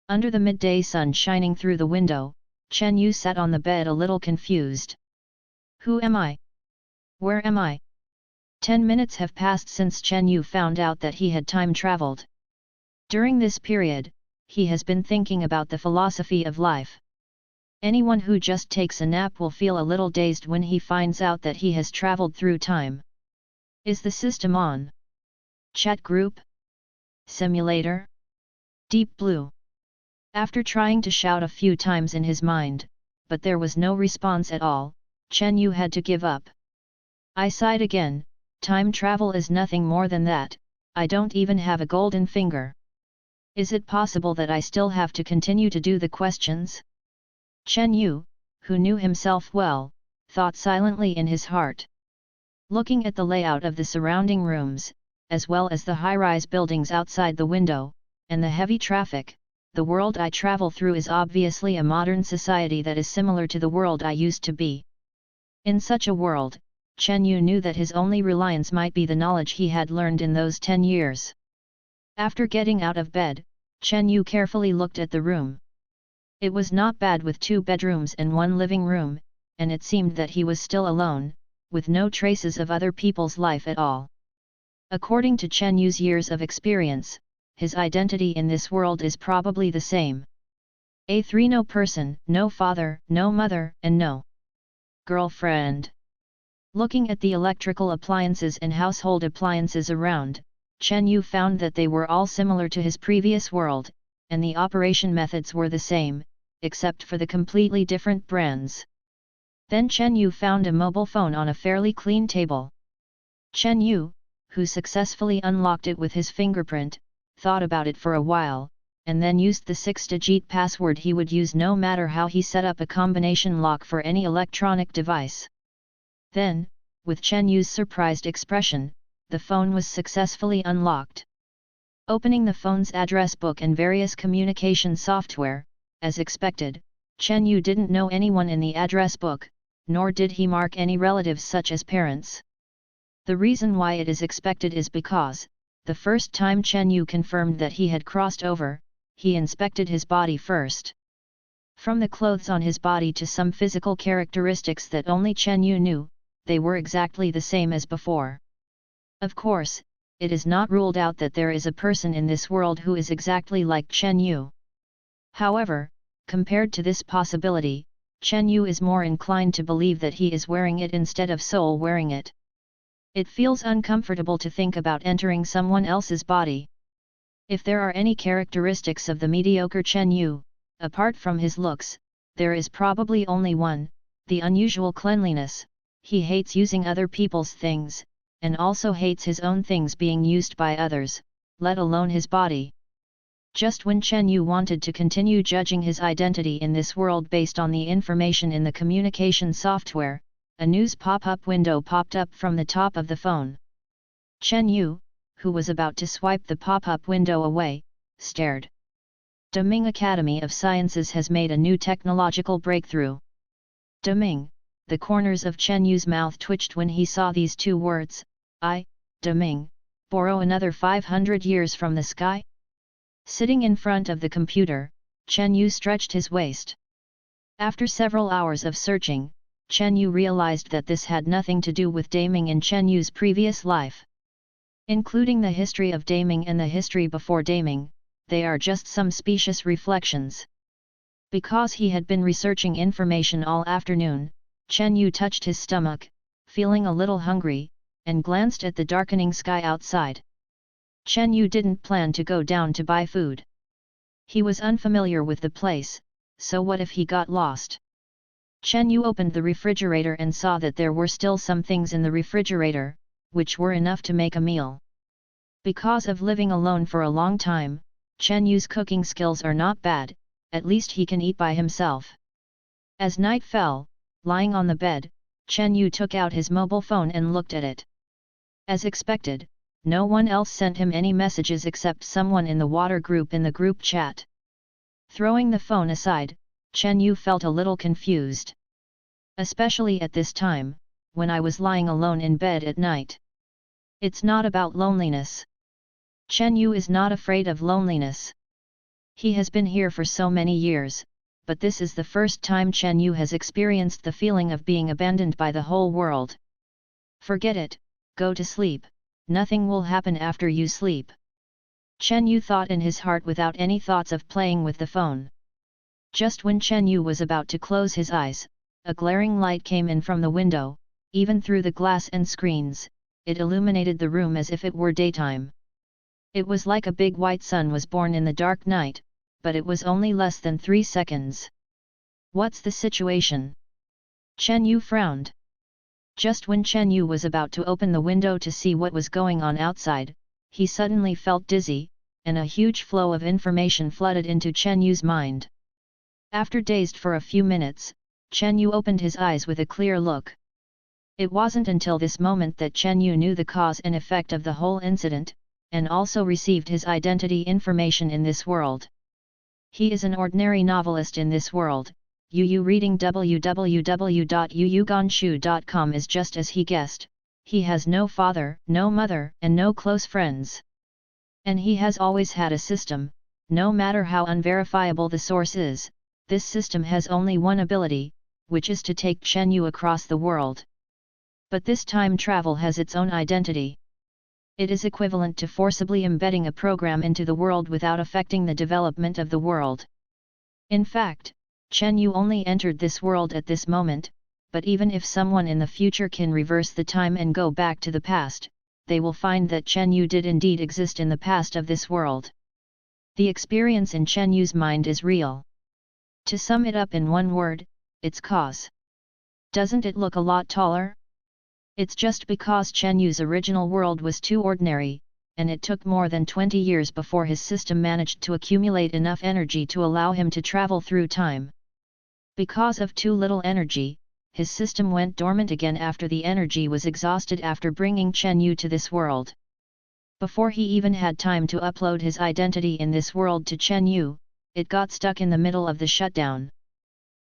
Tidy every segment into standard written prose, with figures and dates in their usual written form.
Under the midday sun shining through the window, Chen Yu sat on the bed a little confused. Who am I? Where am I? 10 minutes have passed since Chen Yu found out that he had time traveled. During this period, he has been thinking about the philosophy of life. Anyone who just takes a nap will feel a little dazed when he finds out that he has traveled through time. Is the system on? Chat group? Simulator? Deep Blue? After trying to shout a few times in his mind, but there was no response at all, Chen Yu had to give up. I sighed again. Time travel is nothing more than that. I don't even have a golden finger. Is it possible that I still have to continue to do the questions? Chen Yu, who knew himself well, thought silently in his heart. Looking at the layout of the surrounding rooms, as well as the high-rise buildings outside the window, and the heavy traffic, the world I travel through is obviously a modern society that is similar to the world I used to be. In such a world, Chen Yu knew that his only reliance might be the knowledge he had learned in those 10 years. After getting out of bed, Chen Yu carefully looked at the room. It was not bad with 2 bedrooms and 1 living room, and it seemed that he was still alone, with no traces of other people's life at all. According to Chen Yu's years of experience, his identity in this world is probably the same. A3 no person, no father, no mother, and no girlfriend. Looking at the electrical appliances and household appliances around, Chen Yu found that they were all similar to his previous world, and the operation methods were the same, except for the completely different brands. Then Chen Yu found a mobile phone on a fairly clean table. Chen Yu, who successfully unlocked it with his fingerprint, thought about it for a while, and then used the 6-digit password he would use no matter how he set up a combination lock for any electronic device. Then, with Chen Yu's surprised expression, the phone was successfully unlocked. Opening the phone's address book and various communication software, as expected, Chen Yu didn't know anyone in the address book, nor did he mark any relatives such as parents. The reason why it is expected is because, the first time Chen Yu confirmed that he had crossed over, he inspected his body first. From the clothes on his body to some physical characteristics that only Chen Yu knew, they were exactly the same as before. Of course, it is not ruled out that there is a person in this world who is exactly like Chen Yu. However, compared to this possibility, Chen Yu is more inclined to believe that he is wearing it instead of Soul wearing it. It feels uncomfortable to think about entering someone else's body. If there are any characteristics of the mediocre Chen Yu, apart from his looks, there is probably only one: the unusual cleanliness. He hates using other people's things, and also hates his own things being used by others, let alone his body. Just when Chen Yu wanted to continue judging his identity in this world based on the information in the communication software, a news pop-up window popped up from the top of the phone. Chen Yu, who was about to swipe the pop-up window away, stared. Deming Academy of Sciences has made a new technological breakthrough. Deming. The corners of Chen Yu's mouth twitched when he saw these 2 words. Deming, borrow another 500 years from the sky? Sitting in front of the computer, Chen Yu stretched his waist. After several hours of searching, Chen Yu realized that this had nothing to do with Daming in Chen Yu's previous life. Including the history of Daming and the history before Daming, they are just some specious reflections. Because he had been researching information all afternoon, Chen Yu touched his stomach, feeling a little hungry, and glanced at the darkening sky outside. Chen Yu didn't plan to go down to buy food. He was unfamiliar with the place, so what if he got lost? Chen Yu opened the refrigerator and saw that there were still some things in the refrigerator, which were enough to make a meal. Because of living alone for a long time, Chen Yu's cooking skills are not bad, at least he can eat by himself. As night fell, lying on the bed, Chen Yu took out his mobile phone and looked at it. As expected, no one else sent him any messages except someone in the water group in the group chat. Throwing the phone aside, Chen Yu felt a little confused. Especially at this time, when I was lying alone in bed at night. It's not about loneliness. Chen Yu is not afraid of loneliness. He has been here for so many years, but this is the first time Chen Yu has experienced the feeling of being abandoned by the whole world. Forget it, go to sleep, nothing will happen after you sleep. Chen Yu thought in his heart without any thoughts of playing with the phone. Just when Chen Yu was about to close his eyes, a glaring light came in from the window, even through the glass and screens, it illuminated the room as if it were daytime. It was like a big white sun was born in the dark night, but it was only less than 3 seconds. What's the situation? Chen Yu frowned. Just when Chen Yu was about to open the window to see what was going on outside, he suddenly felt dizzy, and a huge flow of information flooded into Chen Yu's mind. After dazed for a few minutes, Chen Yu opened his eyes with a clear look. It wasn't until this moment that Chen Yu knew the cause and effect of the whole incident, and also received his identity information in this world. He is an ordinary novelist in this world. Yu reading www.yuyuganshu.com is just as he guessed, he has no father, no mother, and no close friends. And he has always had a system, no matter how unverifiable the source is, this system has only one ability, which is to take Chen Yu across the world. But this time travel has its own identity. It is equivalent to forcibly embedding a program into the world without affecting the development of the world. In fact, Chen Yu only entered this world at this moment, but even if someone in the future can reverse the time and go back to the past, they will find that Chen Yu did indeed exist in the past of this world. The experience in Chen Yu's mind is real. To sum it up in one word, it's cause. Doesn't it look a lot taller? It's just because Chen Yu's original world was too ordinary, and it took more than 20 years before his system managed to accumulate enough energy to allow him to travel through time. Because of too little energy, his system went dormant again after the energy was exhausted after bringing Chen Yu to this world. Before he even had time to upload his identity in this world to Chen Yu, it got stuck in the middle of the shutdown.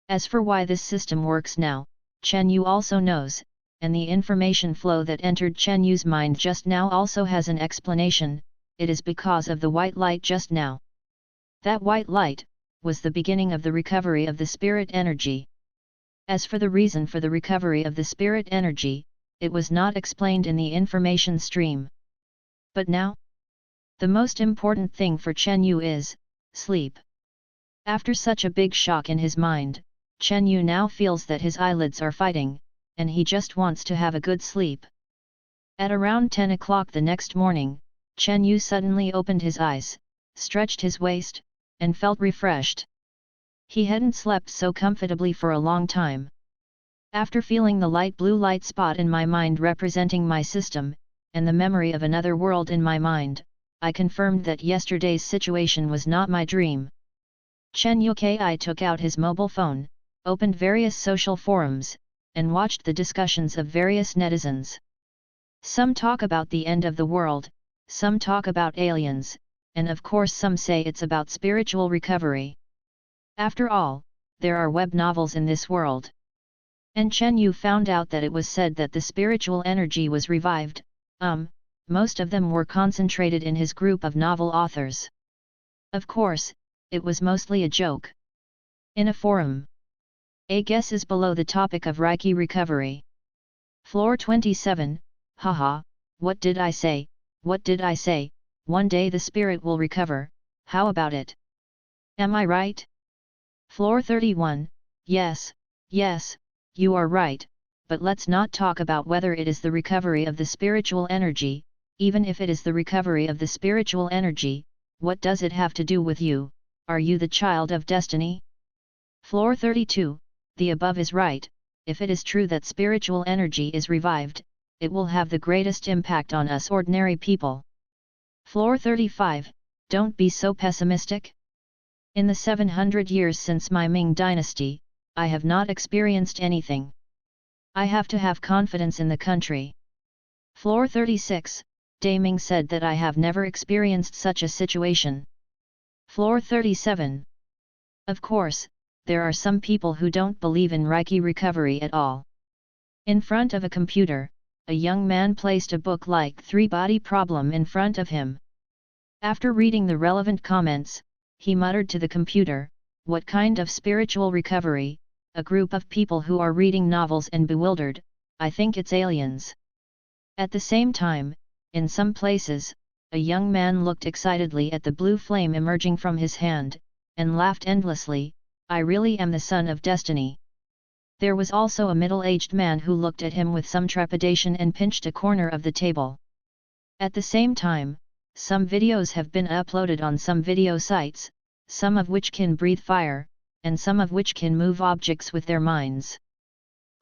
As for why this system works now, Chen Yu also knows, and the information flow that entered Chen Yu's mind just now also has an explanation. It is because of the white light just now. That white light was the beginning of the recovery of the spirit energy. As for the reason for the recovery of the spirit energy, it was not explained in the information stream. But now, the most important thing for Chen Yu is sleep. After such a big shock in his mind, Chen Yu now feels that his eyelids are fighting, and he just wants to have a good sleep. At around 10 o'clock the next morning, Chen Yu suddenly opened his eyes, stretched his waist, and felt refreshed. He hadn't slept so comfortably for a long time. After feeling the light blue light spot in my mind representing my system, and the memory of another world in my mind, I confirmed that yesterday's situation was not my dream. Chen Yukai took out his mobile phone, opened various social forums, and watched the discussions of various netizens. Some talk about the end of the world, some talk about aliens, and of course some say it's about spiritual recovery. After all, there are web novels in this world. And Chen Yu found out that it was said that the spiritual energy was revived. Most of them were concentrated in his group of novel authors. Of course, it was mostly a joke. In a forum. A guess is below the topic of Reiki recovery. Floor 27, haha, what did I say, what did I say, one day the spirit will recover, how about it? Am I right? Floor 31, yes, you are right, but let's not talk about whether it is the recovery of the spiritual energy. Even if it is the recovery of the spiritual energy, what does it have to do with you? Are you the child of destiny? Floor 32, the above is right. If it is true that spiritual energy is revived, it will have the greatest impact on us ordinary people. Floor 35, don't be so pessimistic. In the 700 years since my Ming dynasty, I have not experienced anything. I have to have confidence in the country. Floor 36, Daming said that I have never experienced such a situation. Floor 37. Of course, there are some people who don't believe in Reiki recovery at all. In front of a computer, a young man placed a book like Three Body Problem in front of him. After reading the relevant comments, he muttered to the computer, "What kind of spiritual recovery? A group of people who are reading novels and bewildered, I think it's aliens." At the same time, in some places, a young man looked excitedly at the blue flame emerging from his hand, and laughed endlessly, "I really am the son of destiny." There was also a middle-aged man who looked at him with some trepidation and pinched a corner of the table. At the same time, some videos have been uploaded on some video sites, some of which can breathe fire, and some of which can move objects with their minds.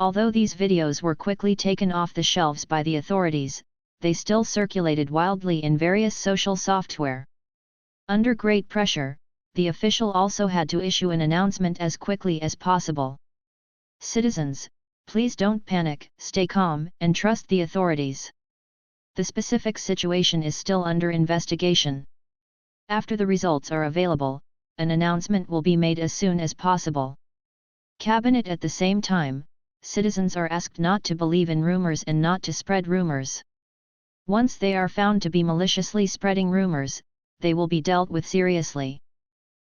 Although these videos were quickly taken off the shelves by the authorities, they still circulated wildly in various social software. Under great pressure, the official also had to issue an announcement as quickly as possible. "Citizens, please don't panic, stay calm, and trust the authorities. The specific situation is still under investigation. After the results are available, an announcement will be made as soon as possible." Cabinet. At the same time, citizens are asked not to believe in rumors and not to spread rumors. Once they are found to be maliciously spreading rumors, they will be dealt with seriously.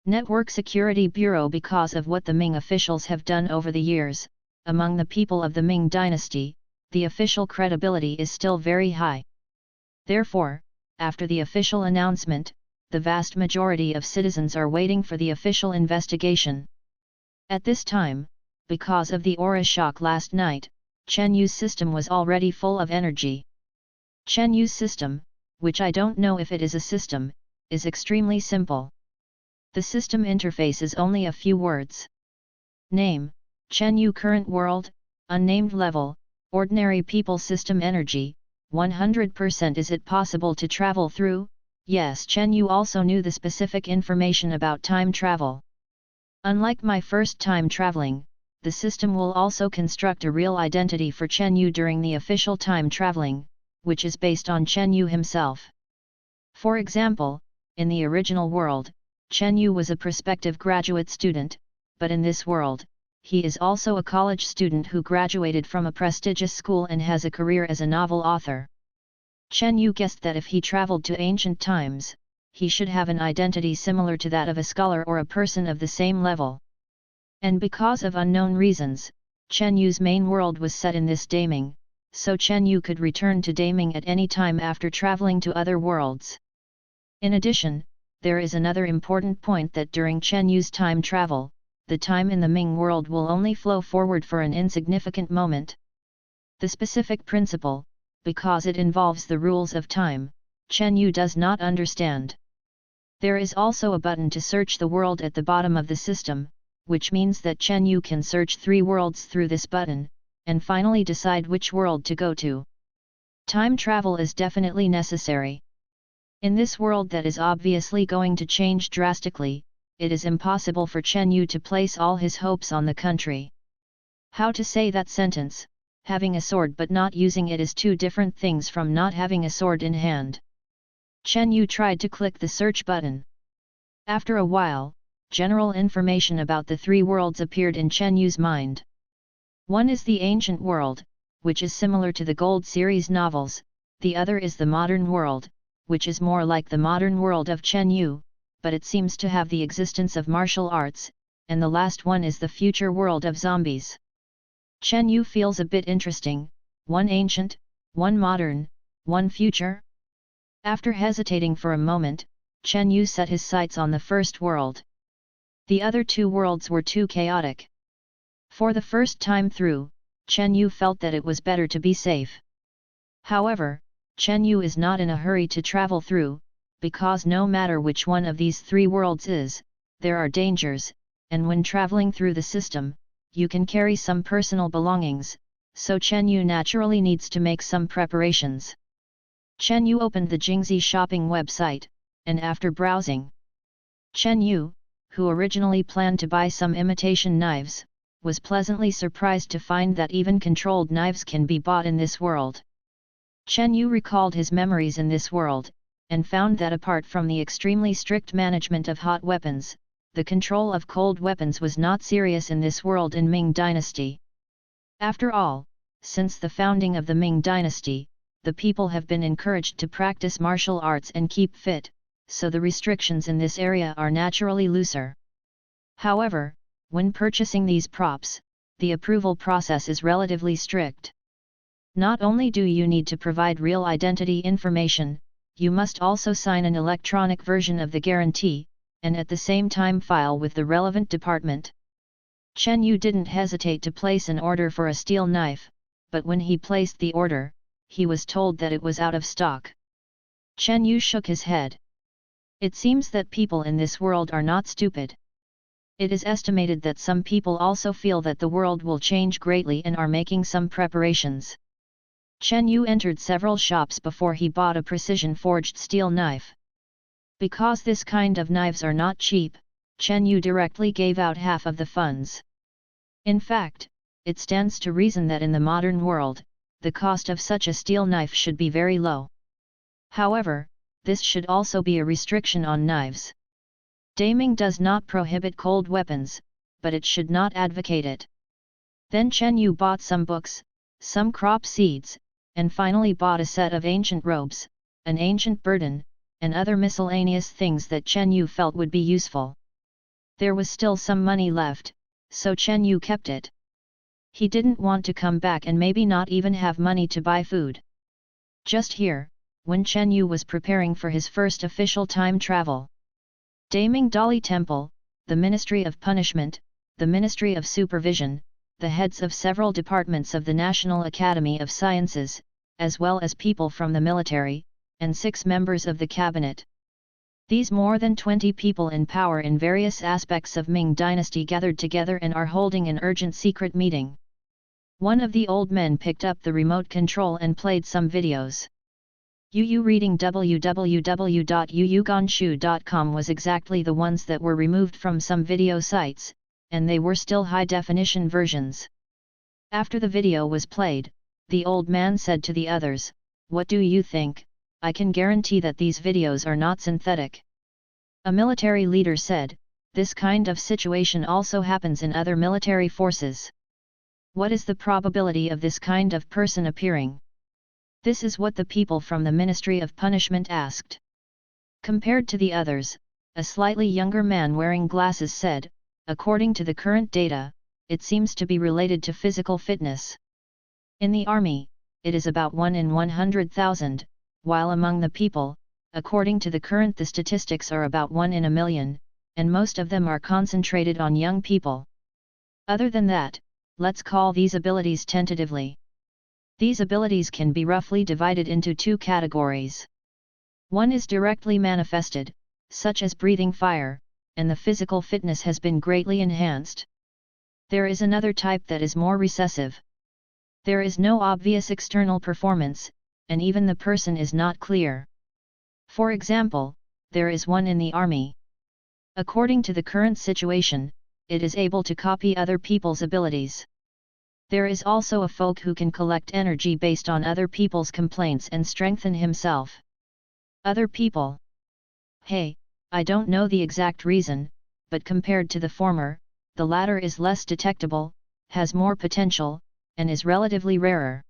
Network Security Bureau. Because of what the Ming officials have done over the years, among the people of the Ming dynasty, the official credibility is still very high. Therefore, after the official announcement, the vast majority of citizens are waiting for the official investigation. At this time, because of the aura shock last night, Chen Yu's system was already full of energy. Chen Yu's system, which I don't know if it is a system, is extremely simple. The system interface is only a few words. Name, Chen Yu. Current world, unnamed level, ordinary people. System energy, 100%. Is it possible to travel through? Yes. Chen Yu also knew the specific information about time travel. Unlike my first time traveling, the system will also construct a real identity for Chen Yu during the official time traveling, which is based on Chen Yu himself. For example, in the original world, Chen Yu was a prospective graduate student, but in this world, he is also a college student who graduated from a prestigious school and has a career as a novel author. Chen Yu guessed that if he traveled to ancient times, he should have an identity similar to that of a scholar or a person of the same level. And because of unknown reasons, Chen Yu's main world was set in this Daming, so Chen Yu could return to Daming at any time after traveling to other worlds. In addition, there is another important point that during Chen Yu's time travel, the time in the Ming world will only flow forward for an insignificant moment. The specific principle, because it involves the rules of time, Chen Yu does not understand. There is also a button to search the world at the bottom of the system, which means that Chen Yu can search 3 worlds through this button, and finally decide which world to go to. Time travel is definitely necessary. In this world that is obviously going to change drastically, it is impossible for Chen Yu to place all his hopes on the country. How to say that sentence? Having a sword but not using it is two different things from not having a sword in hand. Chen Yu tried to click the search button. After a while, general information about the 3 worlds appeared in Chen Yu's mind. One is the ancient world, which is similar to the Gold series novels, the other is the modern world, which is more like the modern world of Chen Yu, but it seems to have the existence of martial arts, and the last one is the future world of zombies. Chen Yu feels a bit interesting, one ancient, one modern, one future? After hesitating for a moment, Chen Yu set his sights on the first world. The other 2 worlds were too chaotic. For the first time through, Chen Yu felt that it was better to be safe. However, Chen Yu is not in a hurry to travel through, because no matter which one of these 3 worlds is, there are dangers, and when traveling through the system, you can carry some personal belongings, so Chen Yu naturally needs to make some preparations. Chen Yu opened the Jingxi shopping website, and after browsing, Chen Yu, who originally planned to buy some imitation knives, was pleasantly surprised to find that even controlled knives can be bought in this world. Chen Yu recalled his memories in this world, and found that apart from the extremely strict management of hot weapons, the control of cold weapons was not serious in this world in Ming Dynasty. After all, since the founding of the Ming Dynasty, the people have been encouraged to practice martial arts and keep fit, so the restrictions in this area are naturally looser. However, when purchasing these props, the approval process is relatively strict. Not only do you need to provide real identity information, you must also sign an electronic version of the guarantee, and at the same time file with the relevant department. Chen Yu didn't hesitate to place an order for a steel knife, but when he placed the order, he was told that it was out of stock. Chen Yu shook his head. It seems that people in this world are not stupid. It is estimated that some people also feel that the world will change greatly and are making some preparations. Chen Yu entered several shops before he bought a precision-forged steel knife. Because this kind of knives are not cheap, Chen Yu directly gave out half of the funds. In fact, it stands to reason that in the modern world, the cost of such a steel knife should be very low. However, this should also be a restriction on knives. Daming does not prohibit cold weapons, but it should not advocate it. Then Chen Yu bought some books, some crop seeds, and finally bought a set of ancient robes, an ancient burden, and other miscellaneous things that Chen Yu felt would be useful. There was still some money left, so Chen Yu kept it. He didn't want to come back and maybe not even have money to buy food. Just here, when Chen Yu was preparing for his first official time travel, Daming Dali Temple, the Ministry of Punishment, the Ministry of Supervision, the heads of several departments of the National Academy of Sciences, as well as people from the military, and 6 members of the cabinet. These more than 20 people in power in various aspects of Ming Dynasty gathered together and are holding an urgent secret meeting. One of the old men picked up the remote control and played some videos. Yu reading www.yuyuganshu.com was exactly the ones that were removed from some video sites, and they were still high-definition versions. After the video was played, the old man said to the others, "What do you think? I can guarantee that these videos are not synthetic." A military leader said, "This kind of situation also happens in other military forces. What is the probability of this kind of person appearing?" This is what the people from the Ministry of Punishment asked. Compared to the others, a slightly younger man wearing glasses said, "According to the current data, it seems to be related to physical fitness. In the army, it is about 1 in 100,000, while among the people, according to the current the statistics are about 1 in a million, and most of them are concentrated on young people. Other than that, let's call these abilities tentatively. These abilities can be roughly divided into 2 categories. One is directly manifested, such as breathing fire, and the physical fitness has been greatly enhanced. There is another type that is more recessive. There is no obvious external performance, and even the person is not clear. For example, there is one in the army. According to the current situation, it is able to copy other people's abilities. There is also a folk who can collect energy based on other people's complaints and strengthen himself. Other people. Hey, I don't know the exact reason, but compared to the former, the latter is less detectable, has more potential, and is relatively rarer.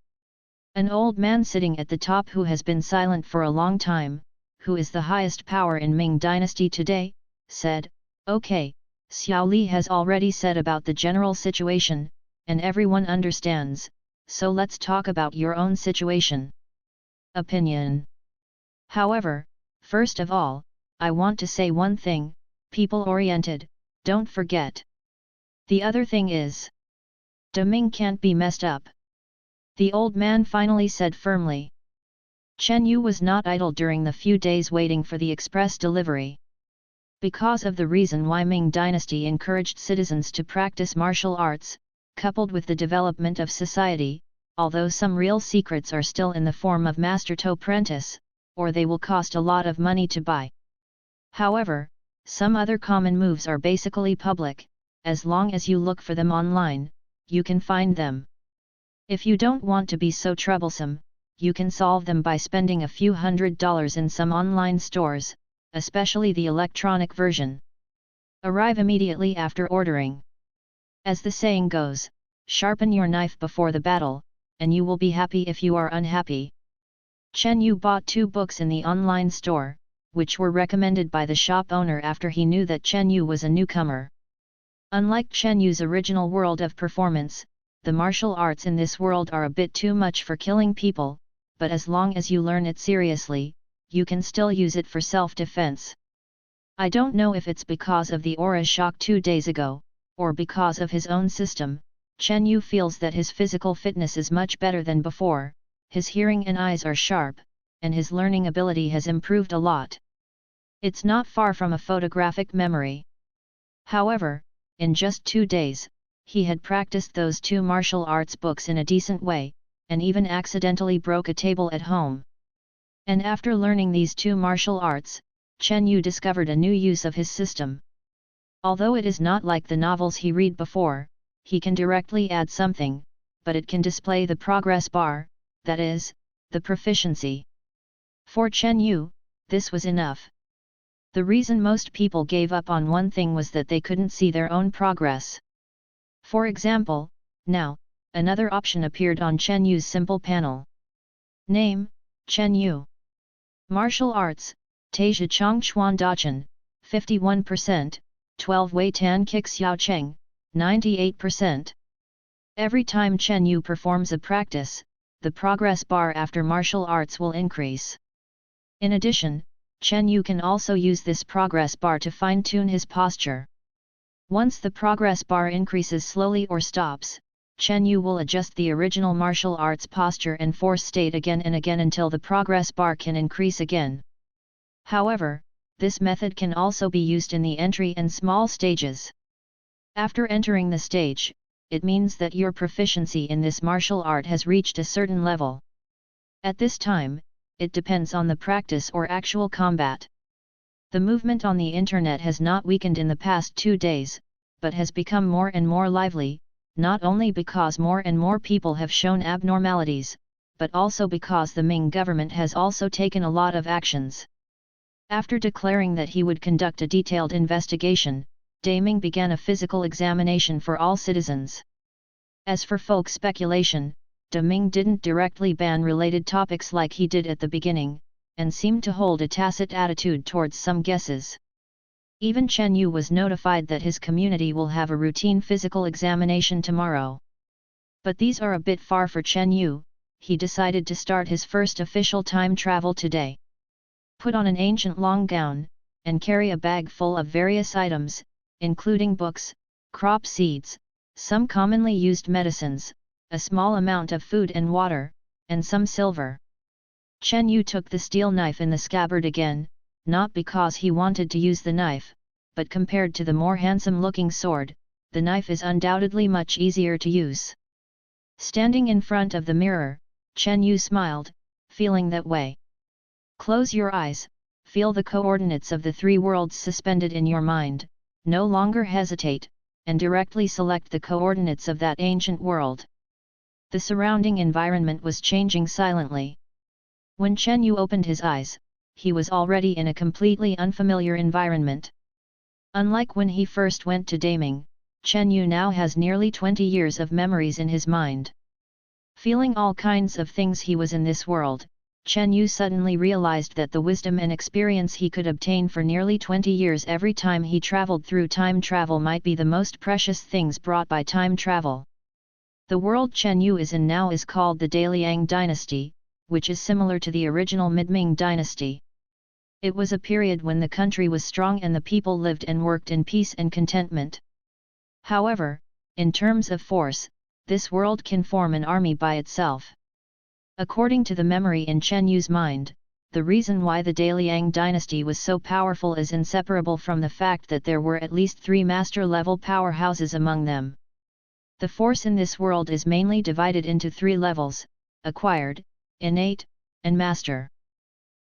An old man sitting at the top who has been silent for a long time, who is the highest power in Ming Dynasty today, said, "Okay, Xiao Li has already said about the general situation, and everyone understands, so let's talk about your own situation." Opinion. However, first of all, I want to say one thing, people-oriented, don't forget. The other thing is, Deming can't be messed up. The old man finally said firmly. Chen Yu was not idle during the few days waiting for the express delivery. Because of the reason why Ming Dynasty encouraged citizens to practice martial arts, coupled with the development of society, although some real secrets are still in the form of master to apprentice, or they will cost a lot of money to buy. However, some other common moves are basically public, as long as you look for them online, you can find them. If you don't want to be so troublesome, you can solve them by spending a few $100s in some online stores, especially the electronic version. Arrive immediately after ordering. As the saying goes, sharpen your knife before the battle, and you will be happy if you are unhappy. Chen Yu bought 2 books in the online store, which were recommended by the shop owner after he knew that Chen Yu was a newcomer. Unlike Chen Yu's original world of performance, the martial arts in this world are a bit too much for killing people, but as long as you learn it seriously, you can still use it for self-defense. I don't know if it's because of the aura shock 2 days ago, or because of his own system, Chen Yu feels that his physical fitness is much better than before, his hearing and eyes are sharp, and his learning ability has improved a lot. It's not far from a photographic memory. However, in just 2 days, he had practiced those 2 martial arts books in a decent way, and even accidentally broke a table at home. And after learning these 2 martial arts, Chen Yu discovered a new use of his system. Although it is not like the novels he read before, he can directly add something, but it can display the progress bar, that is, the proficiency. For Chen Yu, this was enough. The reason most people gave up on one thing was that they couldn't see their own progress. For example, now, another option appeared on Chen Yu's simple panel. Name, Chen Yu. Martial Arts, Taizhi Chong Chuan Dachan, 51%, 12 Wei Tan Kik Xiao Cheng, 98%. Every time Chen Yu performs a practice, the progress bar after martial arts will increase. In addition, Chen Yu can also use this progress bar to fine-tune his posture. Once the progress bar increases slowly or stops, Chen Yu will adjust the original martial arts posture and force state again and again until the progress bar can increase again. However, this method can also be used in the entry and small stages. After entering the stage, it means that your proficiency in this martial art has reached a certain level. At this time, it depends on the practice or actual combat. The movement on the internet has not weakened in the past 2 days, but has become more and more lively, not only because more and more people have shown abnormalities, but also because the Ming government has also taken a lot of actions. After declaring that he would conduct a detailed investigation, Daming began a physical examination for all citizens. As for folk speculation, Daming didn't directly ban related topics like he did at the beginning, and seemed to hold a tacit attitude towards some guesses. Even Chen Yu was notified that his community will have a routine physical examination tomorrow. But these are a bit far for Chen Yu. He decided to start his first official time travel today. Put on an ancient long gown, and carry a bag full of various items, including books, crop seeds, some commonly used medicines, a small amount of food and water, and some silver. Chen Yu took the steel knife in the scabbard again, not because he wanted to use the knife, but compared to the more handsome-looking sword, the knife is undoubtedly much easier to use. Standing in front of the mirror, Chen Yu smiled, feeling that way. Close your eyes, feel the coordinates of the 3 worlds suspended in your mind, no longer hesitate, and directly select the coordinates of that ancient world. The surrounding environment was changing silently. When Chen Yu opened his eyes, he was already in a completely unfamiliar environment. Unlike when he first went to Daming, Chen Yu now has nearly 20 years of memories in his mind. Feeling all kinds of things he was in this world, Chen Yu suddenly realized that the wisdom and experience he could obtain for nearly 20 years every time he traveled through time travel might be the most precious things brought by time travel. The world Chen Yu is in now is called the Daliang dynasty, which is similar to the original Mid-Ming dynasty. It was a period when the country was strong and the people lived and worked in peace and contentment. However, in terms of force, this world can form an army by itself. According to the memory in Chen Yu's mind, the reason why the Daliang dynasty was so powerful is inseparable from the fact that there were at least 3 master-level powerhouses among them. The force in this world is mainly divided into 3 levels: acquired, innate, and master.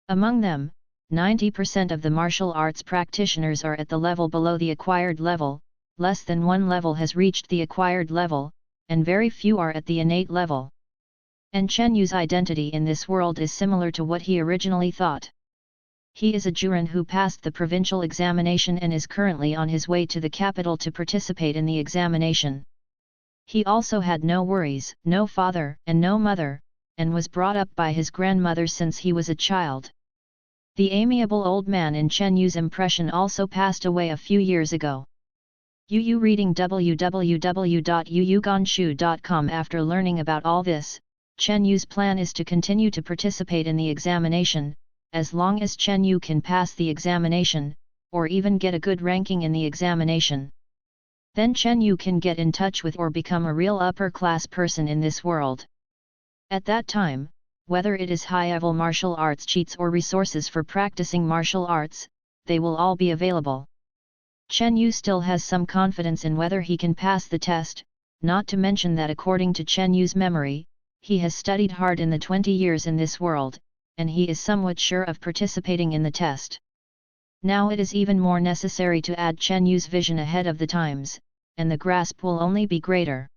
Among them, 90% of the martial arts practitioners are at the level below the acquired level, less than 1 level has reached the acquired level, and very few are at the innate level. And Chen Yu's identity in this world is similar to what he originally thought. He is a Juren who passed the provincial examination and is currently on his way to the capital to participate in the examination. He also had no worries, no father and no mother, and was brought up by his grandmother since he was a child. The amiable old man in Chen Yu's impression also passed away a few years ago. Yu reading www.yuyuganshu.com. After learning about all this, Chen Yu's plan is to continue to participate in the examination, as long as Chen Yu can pass the examination, or even get a good ranking in the examination. Then Chen Yu can get in touch with or become a real upper-class person in this world. At that time, whether it is high-level martial arts cheats or resources for practicing martial arts, they will all be available. Chen Yu still has some confidence in whether he can pass the test, not to mention that according to Chen Yu's memory, he has studied hard in the 20 years in this world, and he is somewhat sure of participating in the test. Now it is even more necessary to add Chen Yu's vision ahead of the times, and the grasp will only be greater.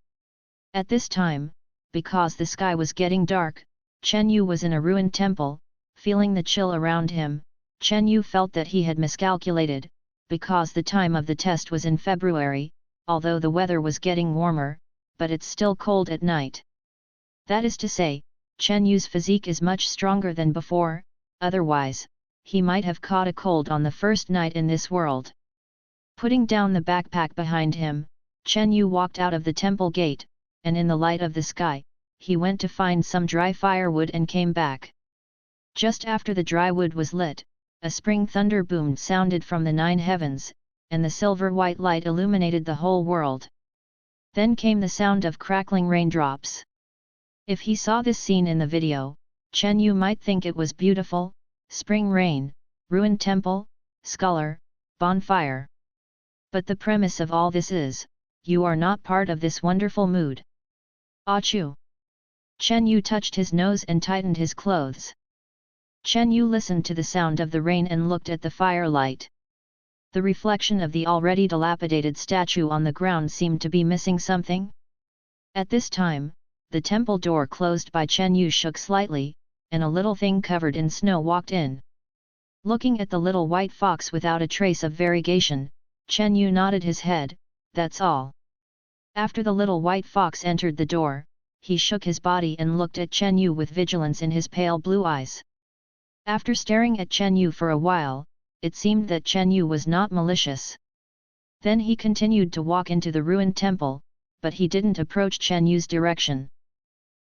At this time, because the sky was getting dark, Chen Yu was in a ruined temple. Feeling the chill around him, Chen Yu felt that he had miscalculated, because the time of the test was in February, although the weather was getting warmer, but it's still cold at night. That is to say, Chen Yu's physique is much stronger than before, otherwise, he might have caught a cold on the first night in this world. Putting down the backpack behind him, Chen Yu walked out of the temple gate, and in the light of the sky, he went to find some dry firewood and came back. Just after the dry wood was lit, a spring thunder boom sounded from the 9 heavens, and the silver-white light illuminated the whole world. Then came the sound of crackling raindrops. If he saw this scene in the video, Chen Yu might think it was beautiful: spring rain, ruined temple, scholar, bonfire. But the premise of all this is, you are not part of this wonderful mood. Achoo! Chen Yu touched his nose and tightened his clothes. Chen Yu listened to the sound of the rain and looked at the firelight. The reflection of the already dilapidated statue on the ground seemed to be missing something. At this time, the temple door closed by Chen Yu shook slightly, and a little thing covered in snow walked in. Looking at the little white fox without a trace of variegation, Chen Yu nodded his head, that's all. After the little white fox entered the door, he shook his body and looked at Chen Yu with vigilance in his pale blue eyes. After staring at Chen Yu for a while, it seemed that Chen Yu was not malicious. Then he continued to walk into the ruined temple, but he didn't approach Chen Yu's direction.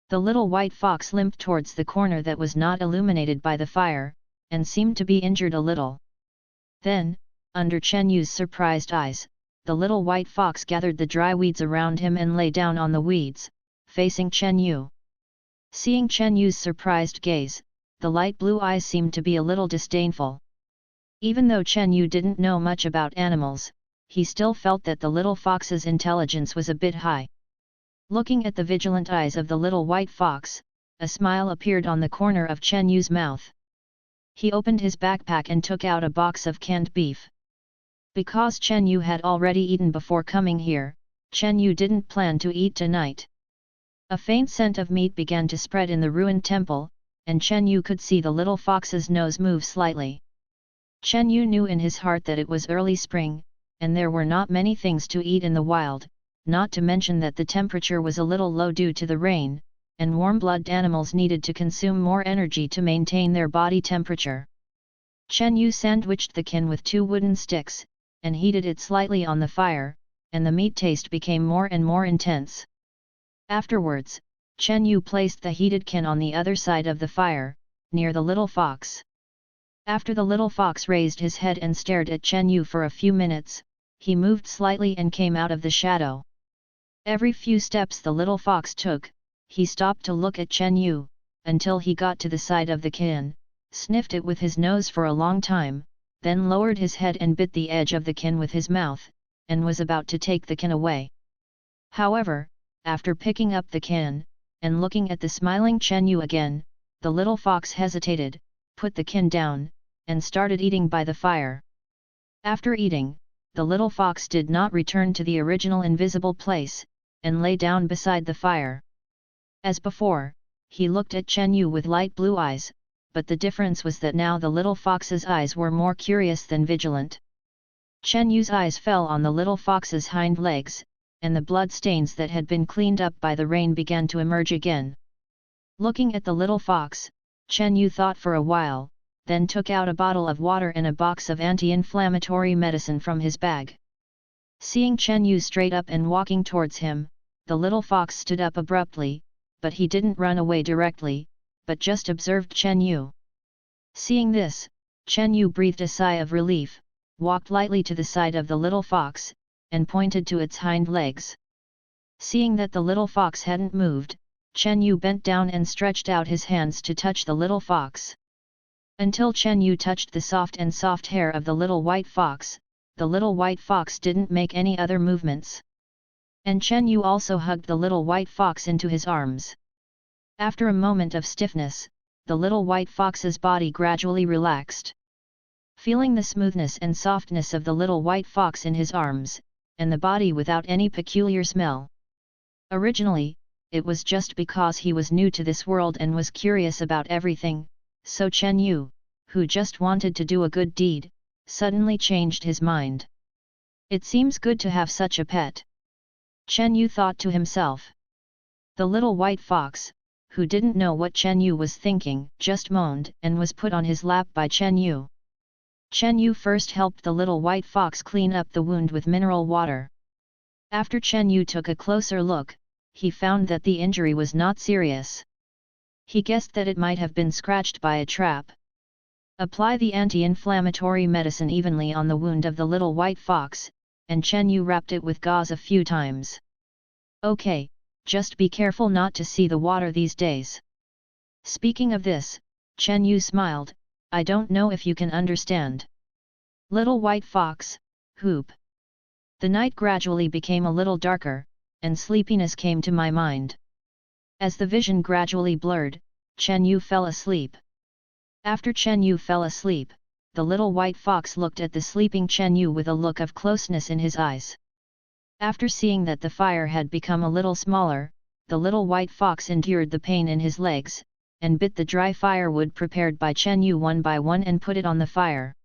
The little white fox limped towards the corner that was not illuminated by the fire, and seemed to be injured a little. Then, under Chen Yu's surprised eyes, the little white fox gathered the dry weeds around him and lay down on the weeds, facing Chen Yu. Seeing Chen Yu's surprised gaze, the light blue eyes seemed to be a little disdainful. Even though Chen Yu didn't know much about animals, he still felt that the little fox's intelligence was a bit high. Looking at the vigilant eyes of the little white fox, a smile appeared on the corner of Chen Yu's mouth. He opened his backpack and took out a box of canned beef. Because Chen Yu had already eaten before coming here, Chen Yu didn't plan to eat tonight. A faint scent of meat began to spread in the ruined temple, and Chen Yu could see the little fox's nose move slightly. Chen Yu knew in his heart that it was early spring, and there were not many things to eat in the wild, not to mention that the temperature was a little low due to the rain, and warm-blooded animals needed to consume more energy to maintain their body temperature. Chen Yu sandwiched the kin with 2 wooden sticks, and heated it slightly on the fire, and the meat taste became more and more intense. Afterwards, Chen Yu placed the heated kin on the other side of the fire, near the little fox. After the little fox raised his head and stared at Chen Yu for a few minutes, he moved slightly and came out of the shadow. Every few steps the little fox took, he stopped to look at Chen Yu, until he got to the side of the kin, sniffed it with his nose for a long time, then lowered his head and bit the edge of the kin with his mouth, and was about to take the kin away. However, after picking up the kin, and looking at the smiling Chen Yu again, the little fox hesitated, put the kin down, and started eating by the fire. After eating, the little fox did not return to the original invisible place, and lay down beside the fire. As before, he looked at Chen Yu with light blue eyes, but the difference was that now the little fox's eyes were more curious than vigilant. Chen Yu's eyes fell on the little fox's hind legs, and the blood stains that had been cleaned up by the rain began to emerge again. Looking at the little fox, Chen Yu thought for a while, then took out a bottle of water and a box of anti-inflammatory medicine from his bag. Seeing Chen Yu straight up and walking towards him, the little fox stood up abruptly, but he didn't run away directly, but just observed Chen Yu. Seeing this, Chen Yu breathed a sigh of relief, walked lightly to the side of the little fox, and pointed to its hind legs. Seeing that the little fox hadn't moved, Chen Yu bent down and stretched out his hands to touch the little fox. Until Chen Yu touched the soft hair of the little white fox, the little white fox didn't make any other movements. And Chen Yu also hugged the little white fox into his arms. After a moment of stiffness, the little white fox's body gradually relaxed. Feeling the smoothness and softness of the little white fox in his arms, and the body without any peculiar smell. Originally, it was just because he was new to this world and was curious about everything, so Chen Yu, who just wanted to do a good deed, suddenly changed his mind. It seems good to have such a pet. Chen Yu thought to himself. The little white fox, who didn't know what Chen Yu was thinking, just moaned and was put on his lap by Chen Yu. Chen Yu first helped the little white fox clean up the wound with mineral water. After Chen Yu took a closer look, he found that the injury was not serious. He guessed that it might have been scratched by a trap. Apply the anti-inflammatory medicine evenly on the wound of the little white fox, and Chen Yu wrapped it with gauze a few times. Okay, just be careful not to see the water these days. Speaking of this, Chen Yu smiled, I don't know if you can understand. Little white fox, whoop. The night gradually became a little darker, and sleepiness came to my mind. As the vision gradually blurred, Chen Yu fell asleep. After Chen Yu fell asleep, the little white fox looked at the sleeping Chen Yu with a look of closeness in his eyes. After seeing that the fire had become a little smaller, the little white fox endured the pain in his legs, and bit the dry firewood prepared by Chen Yu one by one and put it on the fire.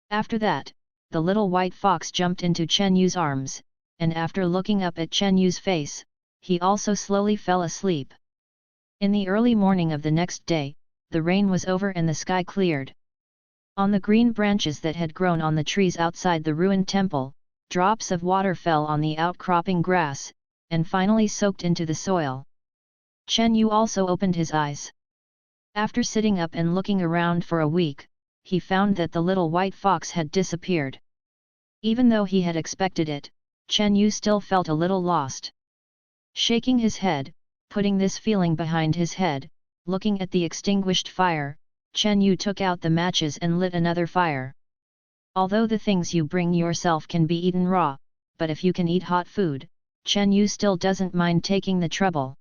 After that, the little white fox jumped into Chen Yu's arms, and after looking up at Chen Yu's face, he also slowly fell asleep. In the early morning of the next day, the rain was over and the sky cleared. On the green branches that had grown on the trees outside the ruined temple, drops of water fell on the outcropping grass, and finally soaked into the soil. Chen Yu also opened his eyes. After sitting up and looking around for a week, he found that the little white fox had disappeared. Even though he had expected it, Chen Yu still felt a little lost. Shaking his head, putting this feeling behind his head, looking at the extinguished fire, Chen Yu took out the matches and lit another fire. Although the things you bring yourself can be eaten raw, but if you can eat hot food, Chen Yu still doesn't mind taking the trouble.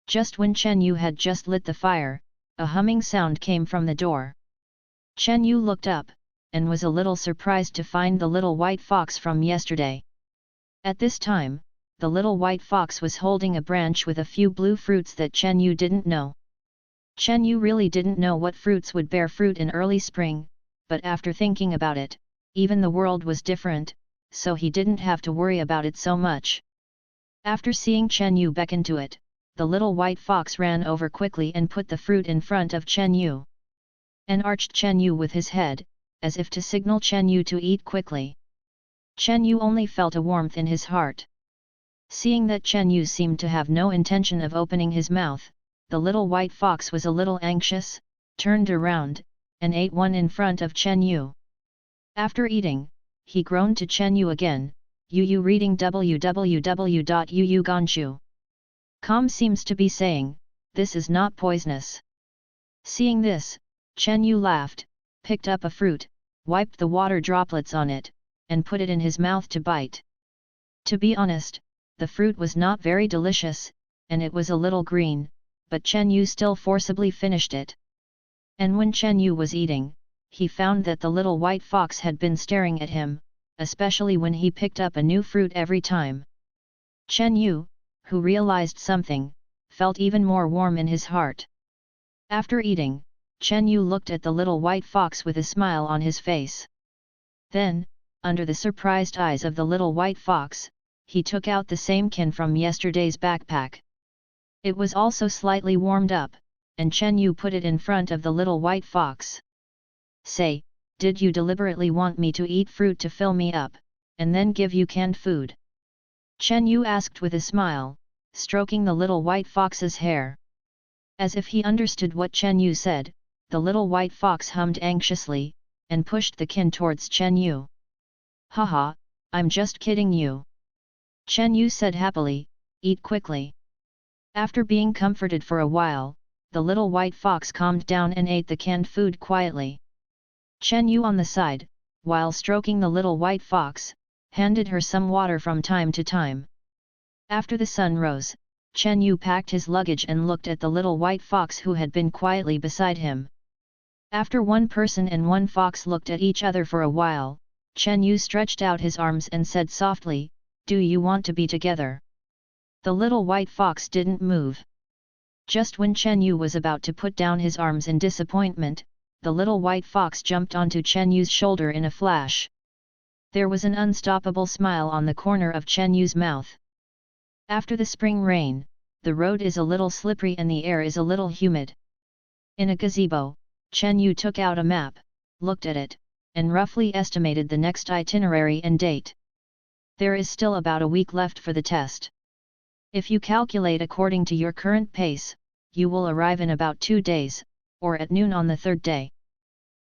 Just when Chen Yu had just lit the fire, a humming sound came from the door. Chen Yu looked up, and was a little surprised to find the little white fox from yesterday. At this time, the little white fox was holding a branch with a few blue fruits that Chen Yu didn't know. Chen Yu really didn't know what fruits would bear fruit in early spring, but after thinking about it, even the world was different, so he didn't have to worry about it so much. After seeing Chen Yu beckon to it, the little white fox ran over quickly and put the fruit in front of Chen Yu. And arched Chen Yu with his head, as if to signal Chen Yu to eat quickly. Chen Yu only felt a warmth in his heart. Seeing that Chen Yu seemed to have no intention of opening his mouth, the little white fox was a little anxious, turned around, and ate one in front of Chen Yu. After eating, he groaned to Chen Yu again, "Yu reading www.yuuganshu.com seems to be saying, this is not poisonous." Seeing this, Chen Yu laughed, picked up a fruit, wiped the water droplets on it, and put it in his mouth to bite. To be honest, the fruit was not very delicious, and it was a little green, but Chen Yu still forcibly finished it. And when Chen Yu was eating, he found that the little white fox had been staring at him, especially when he picked up a new fruit every time. Chen Yu, who realized something, felt even more warm in his heart. After eating, Chen Yu looked at the little white fox with a smile on his face. Then, under the surprised eyes of the little white fox, he took out the same can from yesterday's backpack. It was also slightly warmed up, and Chen Yu put it in front of the little white fox. Say, did you deliberately want me to eat fruit to fill me up, and then give you canned food? Chen Yu asked with a smile, stroking the little white fox's hair. As if he understood what Chen Yu said, the little white fox hummed anxiously, and pushed the kin towards Chen Yu. Haha, I'm just kidding you. Chen Yu said happily, eat quickly. After being comforted for a while, the little white fox calmed down and ate the canned food quietly. Chen Yu on the side, while stroking the little white fox, handed her some water from time to time. After the sun rose, Chen Yu packed his luggage and looked at the little white fox who had been quietly beside him. After one person and one fox looked at each other for a while, Chen Yu stretched out his arms and said softly, "Do you want to be together?" The little white fox didn't move. Just when Chen Yu was about to put down his arms in disappointment, the little white fox jumped onto Chen Yu's shoulder in a flash. There was an unstoppable smile on the corner of Chen Yu's mouth. After the spring rain, the road is a little slippery and the air is a little humid. In a gazebo, Chen Yu took out a map, looked at it, and roughly estimated the next itinerary and date. There is still about a week left for the test. If you calculate according to your current pace, you will arrive in about 2 days, or at noon on the 3rd day.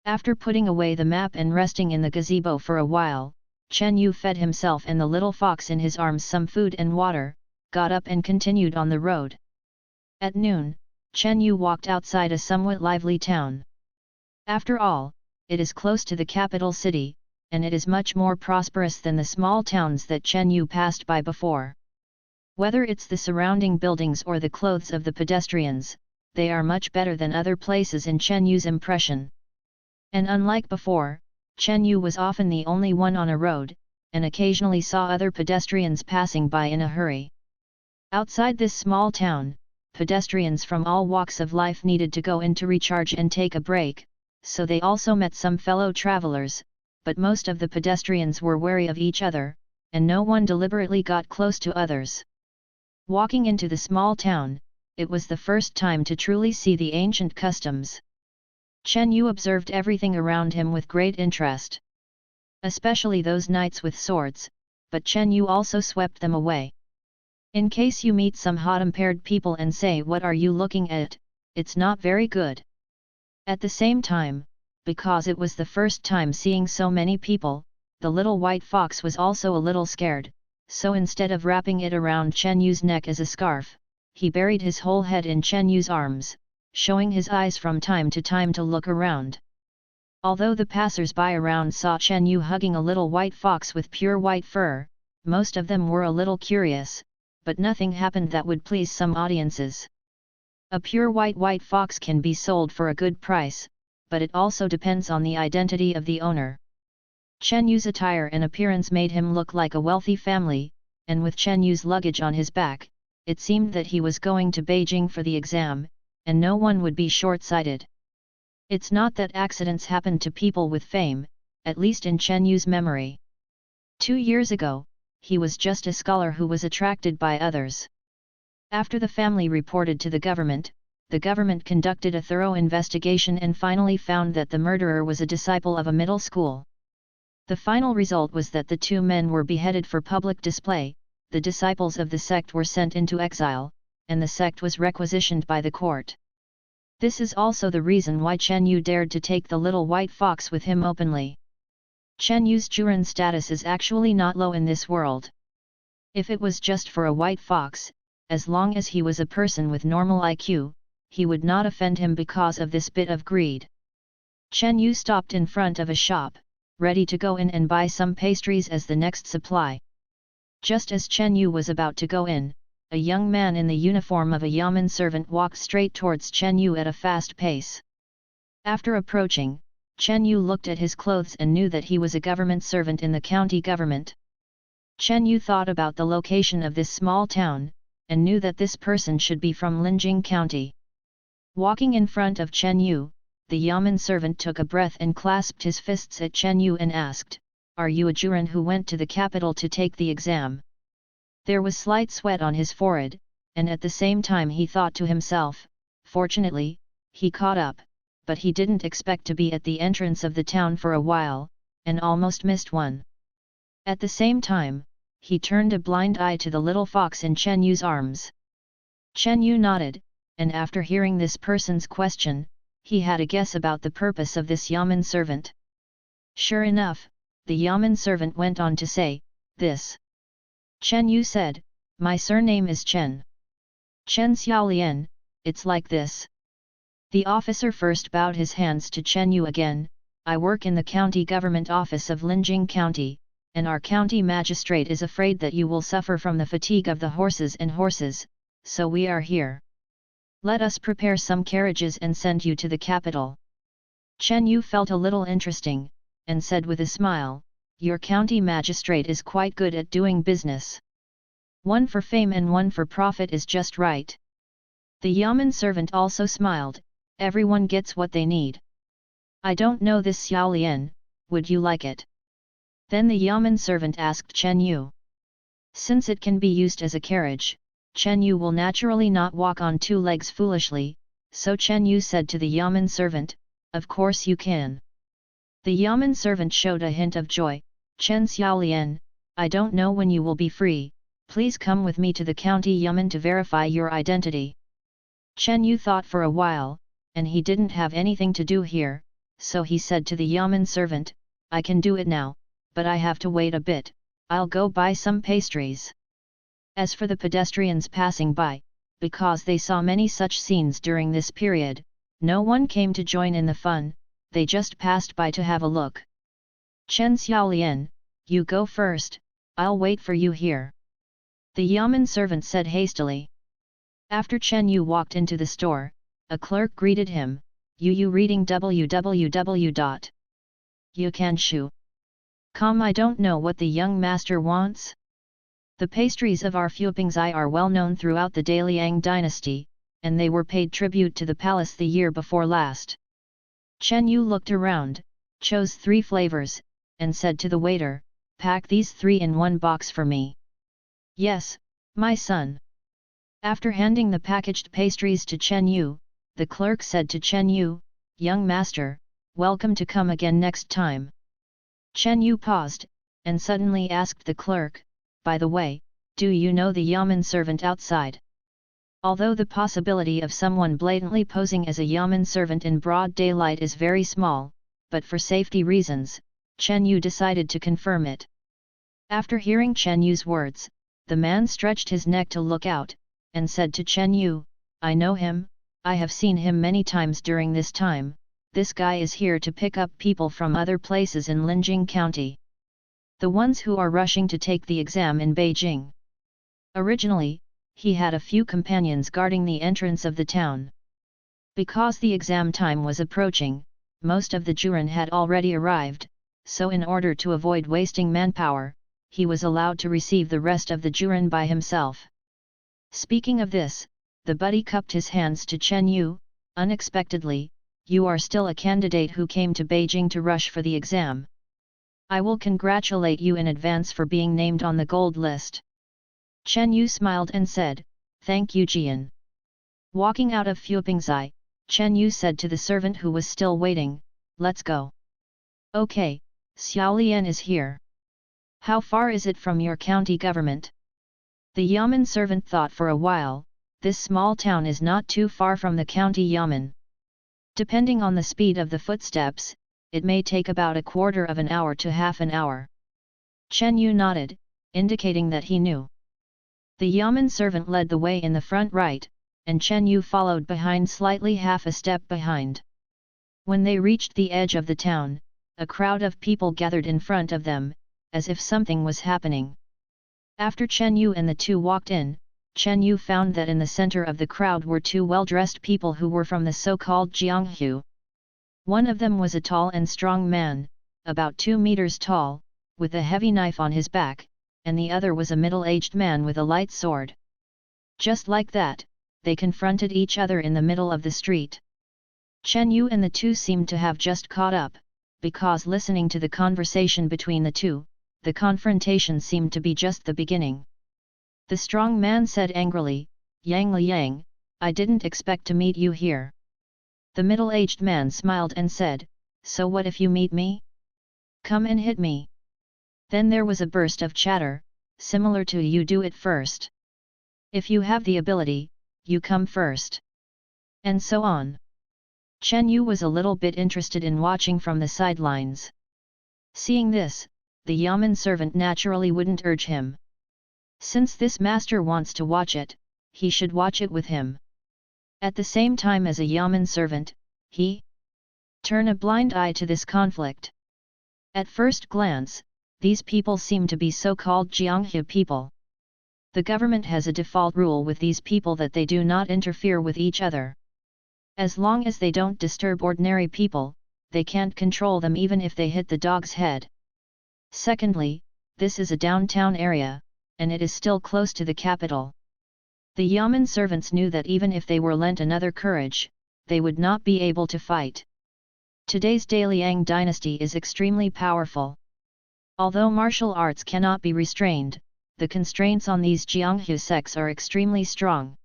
After putting away the map and resting in the gazebo for a while, Chen Yu fed himself and the little fox in his arms some food and water, got up and continued on the road. At noon, Chen Yu walked outside a somewhat lively town. After all, it is close to the capital city, and it is much more prosperous than the small towns that Chen Yu passed by before. Whether it's the surrounding buildings or the clothes of the pedestrians, they are much better than other places in Chen Yu's impression. And unlike before, Chen Yu was often the only one on a road, and occasionally saw other pedestrians passing by in a hurry. Outside this small town, pedestrians from all walks of life needed to go in to recharge and take a break, so they also met some fellow travelers, but most of the pedestrians were wary of each other, and no one deliberately got close to others. Walking into the small town, it was the first time to truly see the ancient customs. Chen Yu observed everything around him with great interest. Especially those knights with swords, but Chen Yu also swept them away. In case you meet some hot-tempered people and say, "What are you looking at?" it's not very good. At the same time, because it was the first time seeing so many people, the little white fox was also a little scared, so instead of wrapping it around Chen Yu's neck as a scarf, he buried his whole head in Chen Yu's arms, showing his eyes from time to time to look around. Although the passers-by around saw Chen Yu hugging a little white fox with pure white fur, most of them were a little curious, but nothing happened that would please some audiences. A pure white fox can be sold for a good price, but it also depends on the identity of the owner. Chen Yu's attire and appearance made him look like a wealthy family, and with Chen Yu's luggage on his back, it seemed that he was going to Beijing for the exam, and no one would be short-sighted. It's not that accidents happened to people with fame, at least in Chen Yu's memory. 2 years ago, he was just a scholar who was attracted by others. After the family reported to the government conducted a thorough investigation and finally found that the murderer was a disciple of a middle school. The final result was that the 2 men were beheaded for public display, the disciples of the sect were sent into exile, and the sect was requisitioned by the court. This is also the reason why Chen Yu dared to take the little white fox with him openly. Chen Yu's Juren status is actually not low in this world. If it was just for a white fox, as long as he was a person with normal IQ, he would not offend him because of this bit of greed. Chen Yu stopped in front of a shop, ready to go in and buy some pastries as the next supply. Just as Chen Yu was about to go in, a young man in the uniform of a yamen servant walked straight towards Chen Yu at a fast pace. After approaching, Chen Yu looked at his clothes and knew that he was a government servant in the county government. Chen Yu thought about the location of this small town, and knew that this person should be from Linjing County. Walking in front of Chen Yu, the yamen servant took a breath and clasped his fists at Chen Yu and asked, "Are you a Juren who went to the capital to take the exam?" There was slight sweat on his forehead, and at the same time he thought to himself, "Fortunately, he caught up, but he didn't expect to be at the entrance of the town for a while, and almost missed one. At the same time, he turned a blind eye to the little fox in Chen Yu's arms. Chen Yu nodded, and after hearing this person's question, he had a guess about the purpose of this yamen servant. Sure enough, the yamen servant went on to say, "This." Chen Yu said, "My surname is Chen. Chen Xiaolian, it's like this." The officer first bowed his hands to Chen Yu again. "I work in the county government office of Linjing County, and our county magistrate is afraid that you will suffer from the fatigue of the horses, so we are here. Let us prepare some carriages and send you to the capital." Chen Yu felt a little interesting, and said with a smile, "Your county magistrate is quite good at doing business. One for fame and one for profit is just right." The yamen servant also smiled. "Everyone gets what they need. I don't know this Xiaolian, would you like it?" Then the yamen servant asked Chen Yu. Since it can be used as a carriage, Chen Yu will naturally not walk on two legs foolishly, so Chen Yu said to the yamen servant, "Of course you can." The yamen servant showed a hint of joy. "Chen Xiaolian, I don't know when you will be free, please come with me to the county yamen to verify your identity." Chen Yu thought for a while, and he didn't have anything to do here, so he said to the yamen servant, "I can do it now, but I have to wait a bit, I'll go buy some pastries." As for the pedestrians passing by, because they saw many such scenes during this period, no one came to join in the fun, they just passed by to have a look. "Chen Xiaolian, you go first, I'll wait for you here," the yamen servant said hastily. After Chen Yu walked into the store, a clerk greeted him, "You reading www.youcanshu.com? I don't know what the young master wants." The pastries of our Fupingzai are well known throughout the Daliang dynasty, and they were paid tribute to the palace the year before last. Chen Yu looked around, chose 3 flavors, and said to the waiter, "Pack these 3 in one box for me." "Yes, my son." After handing the packaged pastries to Chen Yu, the clerk said to Chen Yu, "Young master, welcome to come again next time." Chen Yu paused, and suddenly asked the clerk, "By the way, do you know the yamen servant outside?" Although the possibility of someone blatantly posing as a yamen servant in broad daylight is very small, but for safety reasons, Chen Yu decided to confirm it. After hearing Chen Yu's words, the man stretched his neck to look out, and said to Chen Yu, "I know him, I have seen him many times during this time, this guy is here to pick up people from other places in Linjing County. The ones who are rushing to take the exam in Beijing." Originally, he had a few companions guarding the entrance of the town. Because the exam time was approaching, most of the Juren had already arrived, so in order to avoid wasting manpower, he was allowed to receive the rest of the Juren by himself. Speaking of this, the buddy cupped his hands to Chen Yu, unexpectedly, "You are still a candidate who came to Beijing to rush for the exam. I will congratulate you in advance for being named on the gold list." Chen Yu smiled and said, "Thank you Jian." Walking out of Fupingzai, Chen Yu said to the servant who was still waiting, "Let's go." "Okay, Xiaolian is here. How far is it from your county government?" The yamen servant thought for a while. This small town is not too far from the county yamen. Depending on the speed of the footsteps, it may take about a quarter of an hour to half an hour. Chen Yu nodded, indicating that he knew. The yamen servant led the way in the front right, and Chen Yu followed behind slightly half a step behind. When they reached the edge of the town, a crowd of people gathered in front of them, as if something was happening. After Chen Yu and the two walked in, Chen Yu found that in the center of the crowd were 2 well-dressed people who were from the so-called Jianghu. One of them was a tall and strong man, about 2 meters tall, with a heavy knife on his back, and the other was a middle-aged man with a light sword. Just like that, they confronted each other in the middle of the street. Chen Yu and the two seemed to have just caught up, because listening to the conversation between the two, the confrontation seemed to be just the beginning. The strong man said angrily, "Yang Liang, I didn't expect to meet you here. The middle-aged man smiled and said, "So what if you meet me? Come and hit me." Then there was a burst of chatter, similar to "you do it first." "If you have the ability, you come first." And so on. Chen Yu was a little bit interested in watching from the sidelines. Seeing this, the Yamen servant naturally wouldn't urge him. Since this master wants to watch it, he should watch it with him. At the same time as a Yamen servant, he turned a blind eye to this conflict. At first glance, these people seem to be so-called Jianghe people. The government has a default rule with these people that they do not interfere with each other. As long as they don't disturb ordinary people, they can't control them even if they hit the dog's head. Secondly, this is a downtown area, and it is still close to the capital. The Yamen servants knew that even if they were lent another courage, they would not be able to fight. Today's Daliang dynasty is extremely powerful. Although martial arts cannot be restrained, the constraints on these Jianghe sects are extremely strong.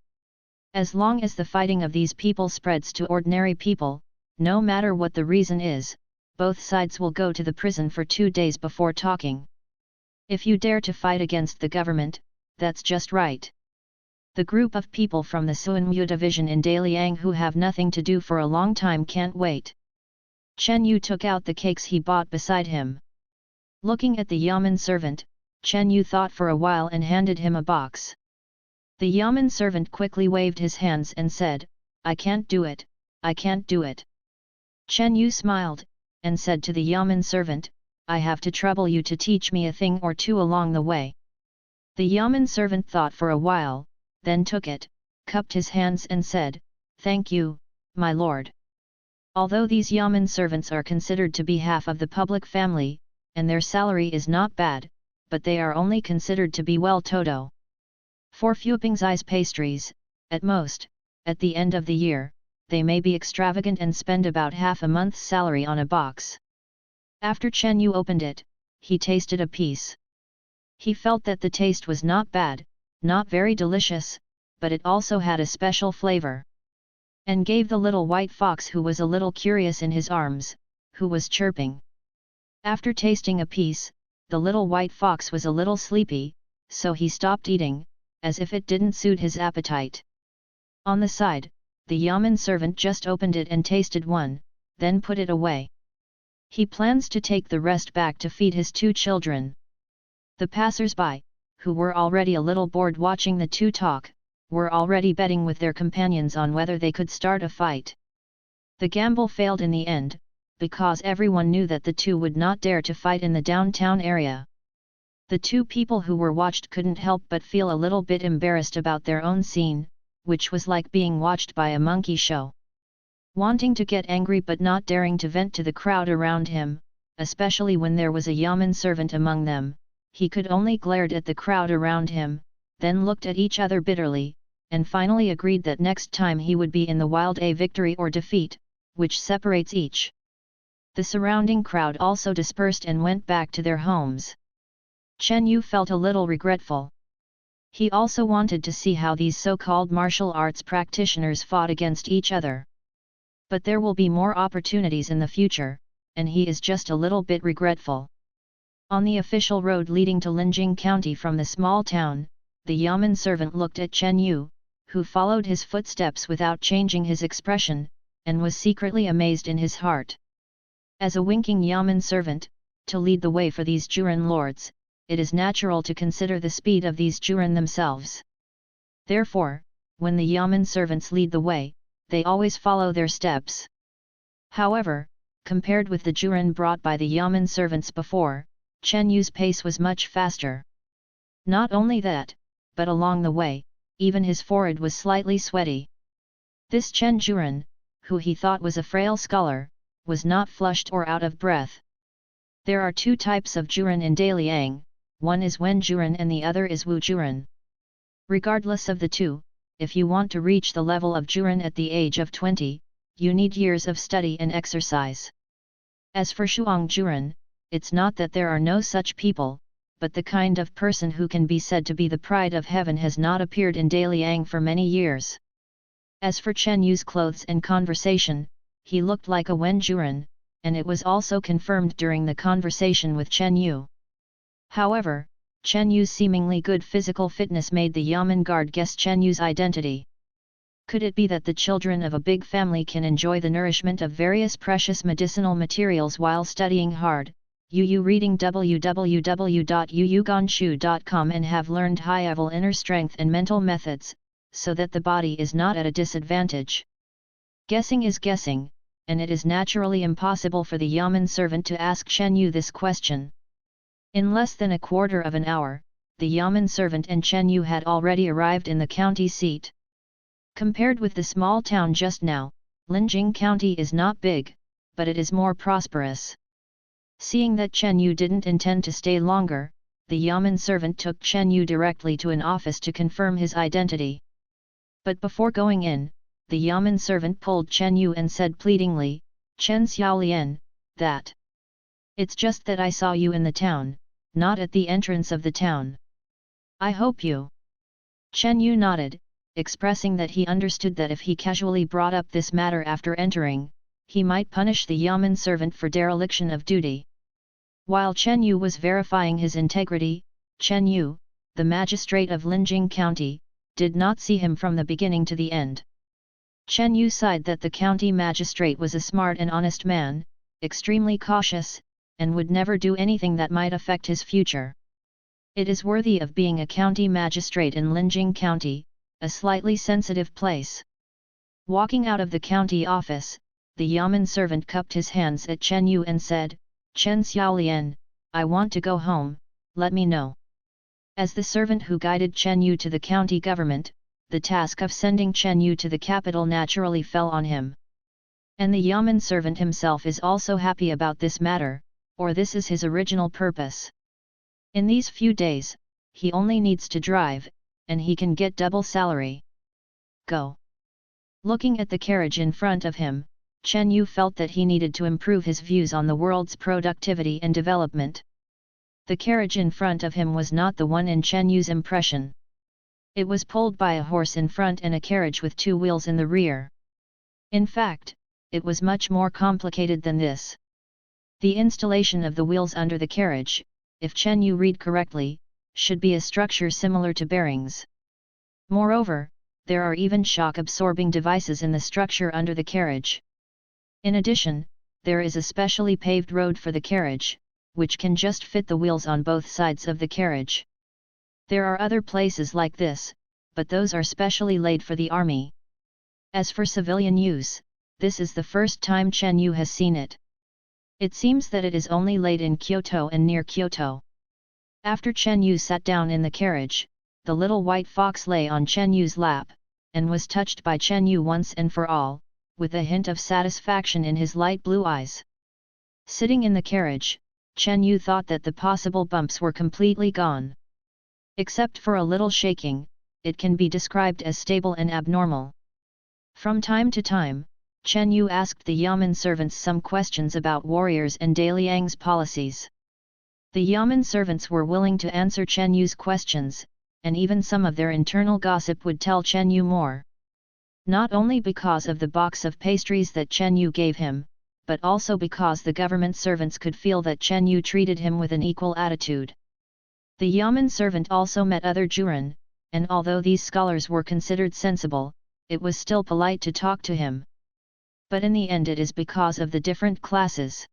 As long as the fighting of these people spreads to ordinary people, no matter what the reason is, both sides will go to the prison for 2 days before talking. If you dare to fight against the government, that's just right. The group of people from the Suanmu division in Daliang who have nothing to do for a long time can't wait. Chen Yu took out the cakes he bought beside him. Looking at the Yamen servant, Chen Yu thought for a while and handed him a box. The Yamen servant quickly waved his hands and said, "I can't do it, I can't do it." Chen Yu smiled, and said to the Yamen servant, "I have to trouble you to teach me a thing or two along the way." The Yamen servant thought for a while, then took it, cupped his hands and said, "Thank you, my lord." Although these Yamen servants are considered to be half of the public family, and their salary is not bad, but they are only considered to be well todo. For Fuping's pastries, at most, at the end of the year, they may be extravagant and spend about half a month's salary on a box. After Chen Yu opened it, he tasted a piece. He felt that the taste was not bad, not very delicious, but it also had a special flavor. And gave the little white fox who was a little curious in his arms, who was chirping. After tasting a piece, the little white fox was a little sleepy, so he stopped eating, as if it didn't suit his appetite. On the side, the Yamen servant just opened it and tasted one, then put it away. He plans to take the rest back to feed his 2 children. The passers-by, who were already a little bored watching the two talk, were already betting with their companions on whether they could start a fight. The gamble failed in the end, because everyone knew that the two would not dare to fight in the downtown area. The 2 people who were watched couldn't help but feel a little bit embarrassed about their own scene, which was like being watched by a monkey show. Wanting to get angry but not daring to vent to the crowd around him, especially when there was a Yamen servant among them, he could only glared at the crowd around him, then looked at each other bitterly, and finally agreed that next time he would be in the wild a victory or defeat, which separates each. The surrounding crowd also dispersed and went back to their homes. Chen Yu felt a little regretful. He also wanted to see how these so-called martial arts practitioners fought against each other. But there will be more opportunities in the future, and he is just a little bit regretful. On the official road leading to Linjing County from the small town, the Yamen servant looked at Chen Yu, who followed his footsteps without changing his expression, and was secretly amazed in his heart. As a winking Yamen servant, to lead the way for these Juran lords, it is natural to consider the speed of these Juran themselves. Therefore, when the Yamen servants lead the way, they always follow their steps. However, compared with the Juran brought by the Yamen servants before, Chen Yu's pace was much faster. Not only that, but along the way, even his forehead was slightly sweaty. This Chen Juran, who he thought was a frail scholar, was not flushed or out of breath. There are 2 types of Juran in Daliang, one is Wen Juran and the other is Wu Juran. Regardless of the 2, if you want to reach the level of Juran at the age of 20, you need years of study and exercise. As for Shuang Juran, it's not that there are no such people, but the kind of person who can be said to be the pride of heaven has not appeared in Daliang for many years. As for Chen Yu's clothes and conversation, he looked like a Wen Juren, and it was also confirmed during the conversation with Chen Yu. However, Chen Yu's seemingly good physical fitness made the Yamen guard guess Chen Yu's identity. Could it be that the children of a big family can enjoy the nourishment of various precious medicinal materials while studying hard? Yu reading www.yuyuganshu.com and have learned high-level inner strength and mental methods, so that the body is not at a disadvantage. Guessing is guessing, and it is naturally impossible for the Yamen servant to ask Chen Yu this question. In less than a quarter of an hour, the Yamen servant and Chen Yu had already arrived in the county seat. Compared with the small town just now, Linjing County is not big, but it is more prosperous. Seeing that Chen Yu didn't intend to stay longer, the Yamen servant took Chen Yu directly to an office to confirm his identity. But before going in, the Yamen servant pulled Chen Yu and said pleadingly, "Chen Xiaolian, that. It's just that I saw you in the town, not at the entrance of the town. I hope you." Chen Yu nodded, expressing that he understood that if he casually brought up this matter after entering, he might punish the Yamen servant for dereliction of duty. While Chen Yu was verifying his integrity, Chen Yu, the magistrate of Linjing County, did not see him from the beginning to the end. Chen Yu sighed that the county magistrate was a smart and honest man, extremely cautious, and would never do anything that might affect his future. It is worthy of being a county magistrate in Linjing County, a slightly sensitive place. Walking out of the county office, the Yamen servant cupped his hands at Chen Yu and said, "Chen Xiaolian, I want to go home, let me know." As the servant who guided Chen Yu to the county government, the task of sending Chen Yu to the capital naturally fell on him. And the Yamen servant himself is also happy about this matter, or this is his original purpose. In these few days, he only needs to drive, and he can get double salary. Go. Looking at the carriage in front of him, Chen Yu felt that he needed to improve his views on the world's productivity and development. The carriage in front of him was not the one in Chen Yu's impression. It was pulled by a horse in front and a carriage with 2 wheels in the rear. In fact, it was much more complicated than this. The installation of the wheels under the carriage, if Chen Yu read correctly, should be a structure similar to bearings. Moreover, there are even shock-absorbing devices in the structure under the carriage. In addition, there is a specially paved road for the carriage, which can just fit the wheels on both sides of the carriage. There are other places like this, but those are specially laid for the army. As for civilian use, this is the first time Chen Yu has seen it. It seems that it is only laid in Kyoto and near Kyoto. After Chen Yu sat down in the carriage, the little white fox lay on Chen Yu's lap, and was touched by Chen Yu once and for all, with a hint of satisfaction in his light blue eyes. Sitting in the carriage, Chen Yu thought that the possible bumps were completely gone. Except for a little shaking, it can be described as stable and abnormal. From time to time, Chen Yu asked the Yamen servants some questions about warriors and Daliang's policies. The Yamen servants were willing to answer Chen Yu's questions, and even some of their internal gossip would tell Chen Yu more. Not only because of the box of pastries that Chen Yu gave him, but also because the government servants could feel that Chen Yu treated him with an equal attitude. The Yamen servant also met other Juren, and although these scholars were considered sensible, it was still polite to talk to him. But in the end it is because of the different classes.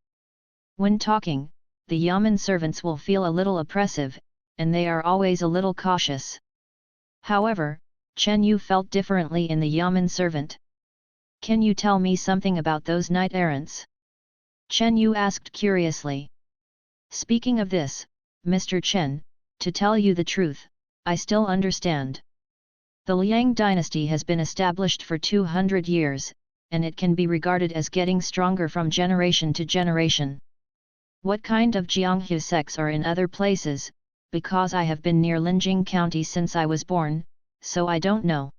When talking, the Yamen servants will feel a little oppressive, and they are always a little cautious. However, Chen Yu felt differently in the Yamen servant. "Can you tell me something about those knight-errants?" Chen Yu asked curiously. "Speaking of this, Mr. Chen, to tell you the truth, I still understand. The Liang dynasty has been established for 200 years, and it can be regarded as getting stronger from generation to generation. What kind of Jianghu sects are in other places, because I have been near Linjing County since I was born, so I don't know.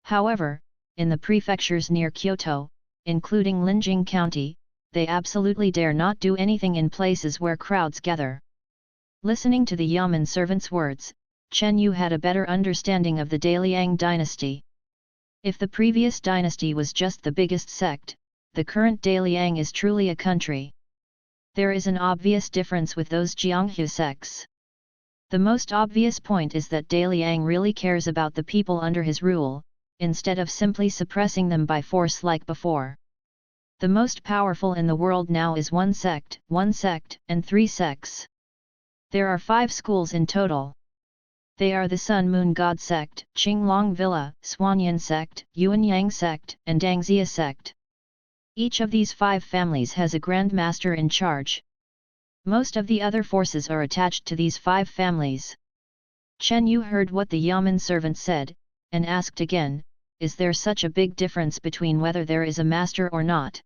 However, in the prefectures near Kyoto, including Linjing County, they absolutely dare not do anything in places where crowds gather." Listening to the Yamen servant's words, Chen Yu had a better understanding of the Daliang dynasty. If the previous dynasty was just the biggest sect, the current Daliang is truly a country. There is an obvious difference with those Jianghu sects. The most obvious point is that Daliang really cares about the people under his rule, instead of simply suppressing them by force like before. The most powerful in the world now is one sect, and 3 sects. There are 5 schools in total. They are the Sun Moon God sect, Qinglong Villa, Xuanyan sect, Yuanyang sect, and Dangxia sect. Each of these 5 families has a Grand Master in charge. Most of the other forces are attached to these 5 families. Chen Yu heard what the Yamen servant said, and asked again, is there such a big difference between whether there is a master or not?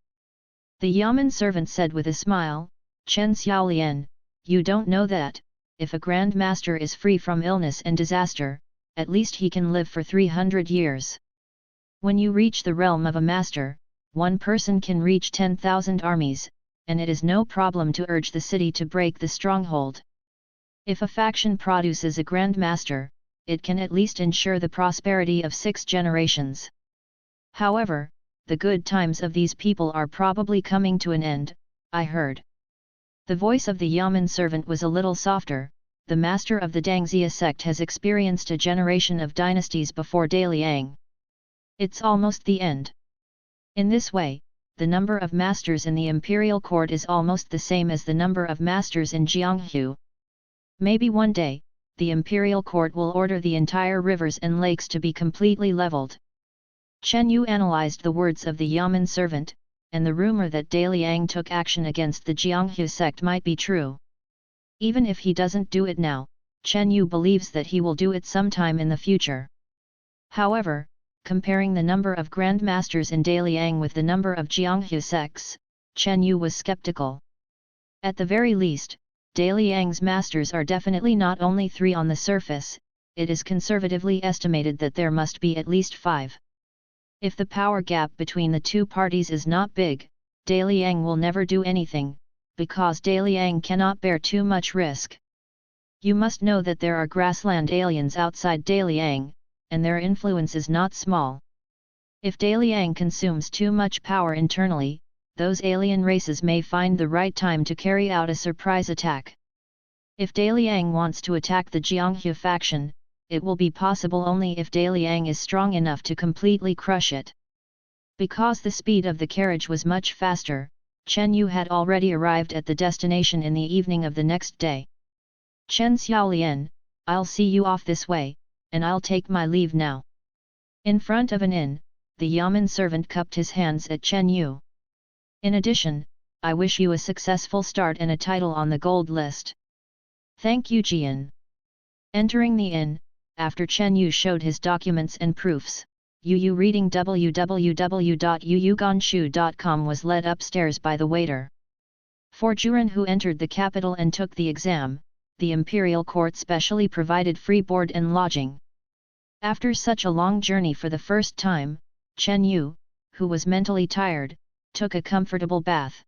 The Yamen servant said with a smile, Chen Xiaolian, you don't know that, if a Grand Master is free from illness and disaster, at least he can live for 300 years. When you reach the realm of a master, one person can reach 10,000 armies, and it is no problem to urge the city to break the stronghold. If a faction produces a Grand Master, it can at least ensure the prosperity of 6 generations. However, the good times of these people are probably coming to an end, I heard. The voice of the Yamen servant was a little softer. The master of the Dangxia sect has experienced a generation of dynasties before Daliang. It's almost the end. In this way, the number of masters in the imperial court is almost the same as the number of masters in Jianghu. Maybe one day, the imperial court will order the entire rivers and lakes to be completely leveled. Chen Yu analyzed the words of the Yamen servant, and the rumor that Daliang took action against the Jianghu sect might be true. Even if he doesn't do it now, Chen Yu believes that he will do it sometime in the future. However, comparing the number of Grand Masters in Daliang with the number of Jianghu sects, Chen Yu was skeptical. At the very least, Daliang's masters are definitely not only 3 on the surface, it is conservatively estimated that there must be at least 5. If the power gap between the 2 parties is not big, Daliang will never do anything, because Daliang cannot bear too much risk. You must know that there are grassland aliens outside Daliang, and their influence is not small. If Daliang consumes too much power internally, those alien races may find the right time to carry out a surprise attack. If Daliang wants to attack the Jianghu faction, it will be possible only if Daliang is strong enough to completely crush it. Because the speed of the carriage was much faster, Chen Yu had already arrived at the destination in the evening of the next day. Chen Xiaolian, I'll see you off this way, and I'll take my leave now. In front of an inn, the Yamen servant cupped his hands at Chen Yu. In addition, I wish you a successful start and a title on the gold list. Thank you, Jian. Entering the inn, after Chen Yu showed his documents and proofs, Yu reading www.yuyuganshu.com was led upstairs by the waiter. For Juren who entered the capital and took the exam, the imperial court specially provided free board and lodging. After such a long journey for the first time, Chen Yu, who was mentally tired, took a comfortable bath.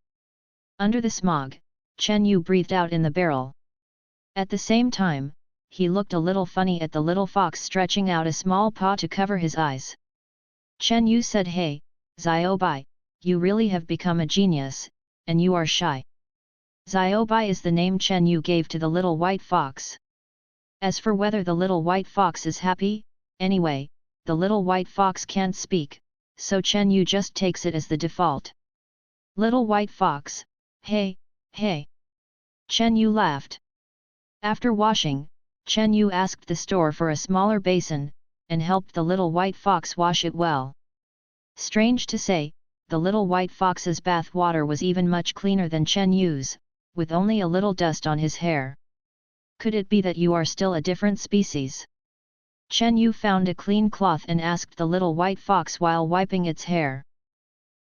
Under the smog, Chen Yu breathed out in the barrel. At the same time, he looked a little funny at the little fox stretching out a small paw to cover his eyes. Chen Yu said, "Hey, Xiaobai, you really have become a genius, and you are shy." Xiaobai is the name Chen Yu gave to the little white fox. As for whether the little white fox is happy, anyway, the little white fox can't speak, so Chen Yu just takes it as the default. Little white fox, hey, hey. Chen Yu laughed. After washing, Chen Yu asked the store for a smaller basin, and helped the little white fox wash it well. Strange to say, the little white fox's bath water was even much cleaner than Chen Yu's, with only a little dust on his hair. Could it be that you are still a different species? Chen Yu found a clean cloth and asked the little white fox while wiping its hair.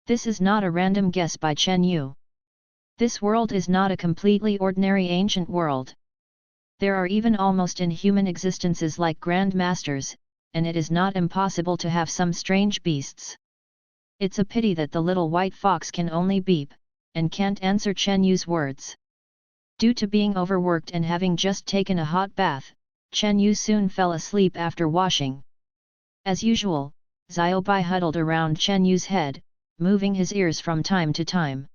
This is not a random guess by Chen Yu. This world is not a completely ordinary ancient world. There are even almost inhuman existences like Grand Masters, and it is not impossible to have some strange beasts. It's a pity that the little white fox can only beep, and can't answer Chen Yu's words. Due to being overworked and having just taken a hot bath, Chen Yu soon fell asleep after washing. As usual, Xiaobai huddled around Chen Yu's head, moving his ears from time to time.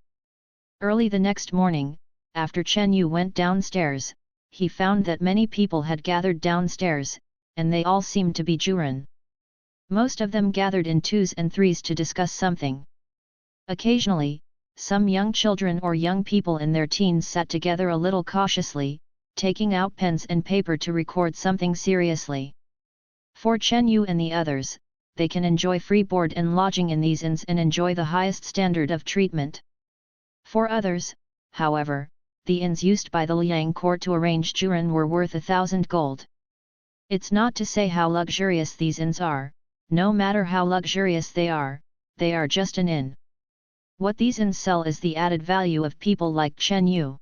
Early the next morning, after Chen Yu went downstairs, he found that many people had gathered downstairs, and they all seemed to be Juren. Most of them gathered in twos and threes to discuss something. Occasionally, some young children or young people in their teens sat together a little cautiously, taking out pens and paper to record something seriously. For Chen Yu and the others, they can enjoy free board and lodging in these inns and enjoy the highest standard of treatment. For others, however, the inns used by the Liang court to arrange Juren were worth 1,000 gold. It's not to say how luxurious these inns are, no matter how luxurious they are just an inn. What these inns sell is the added value of people like Chen Yu.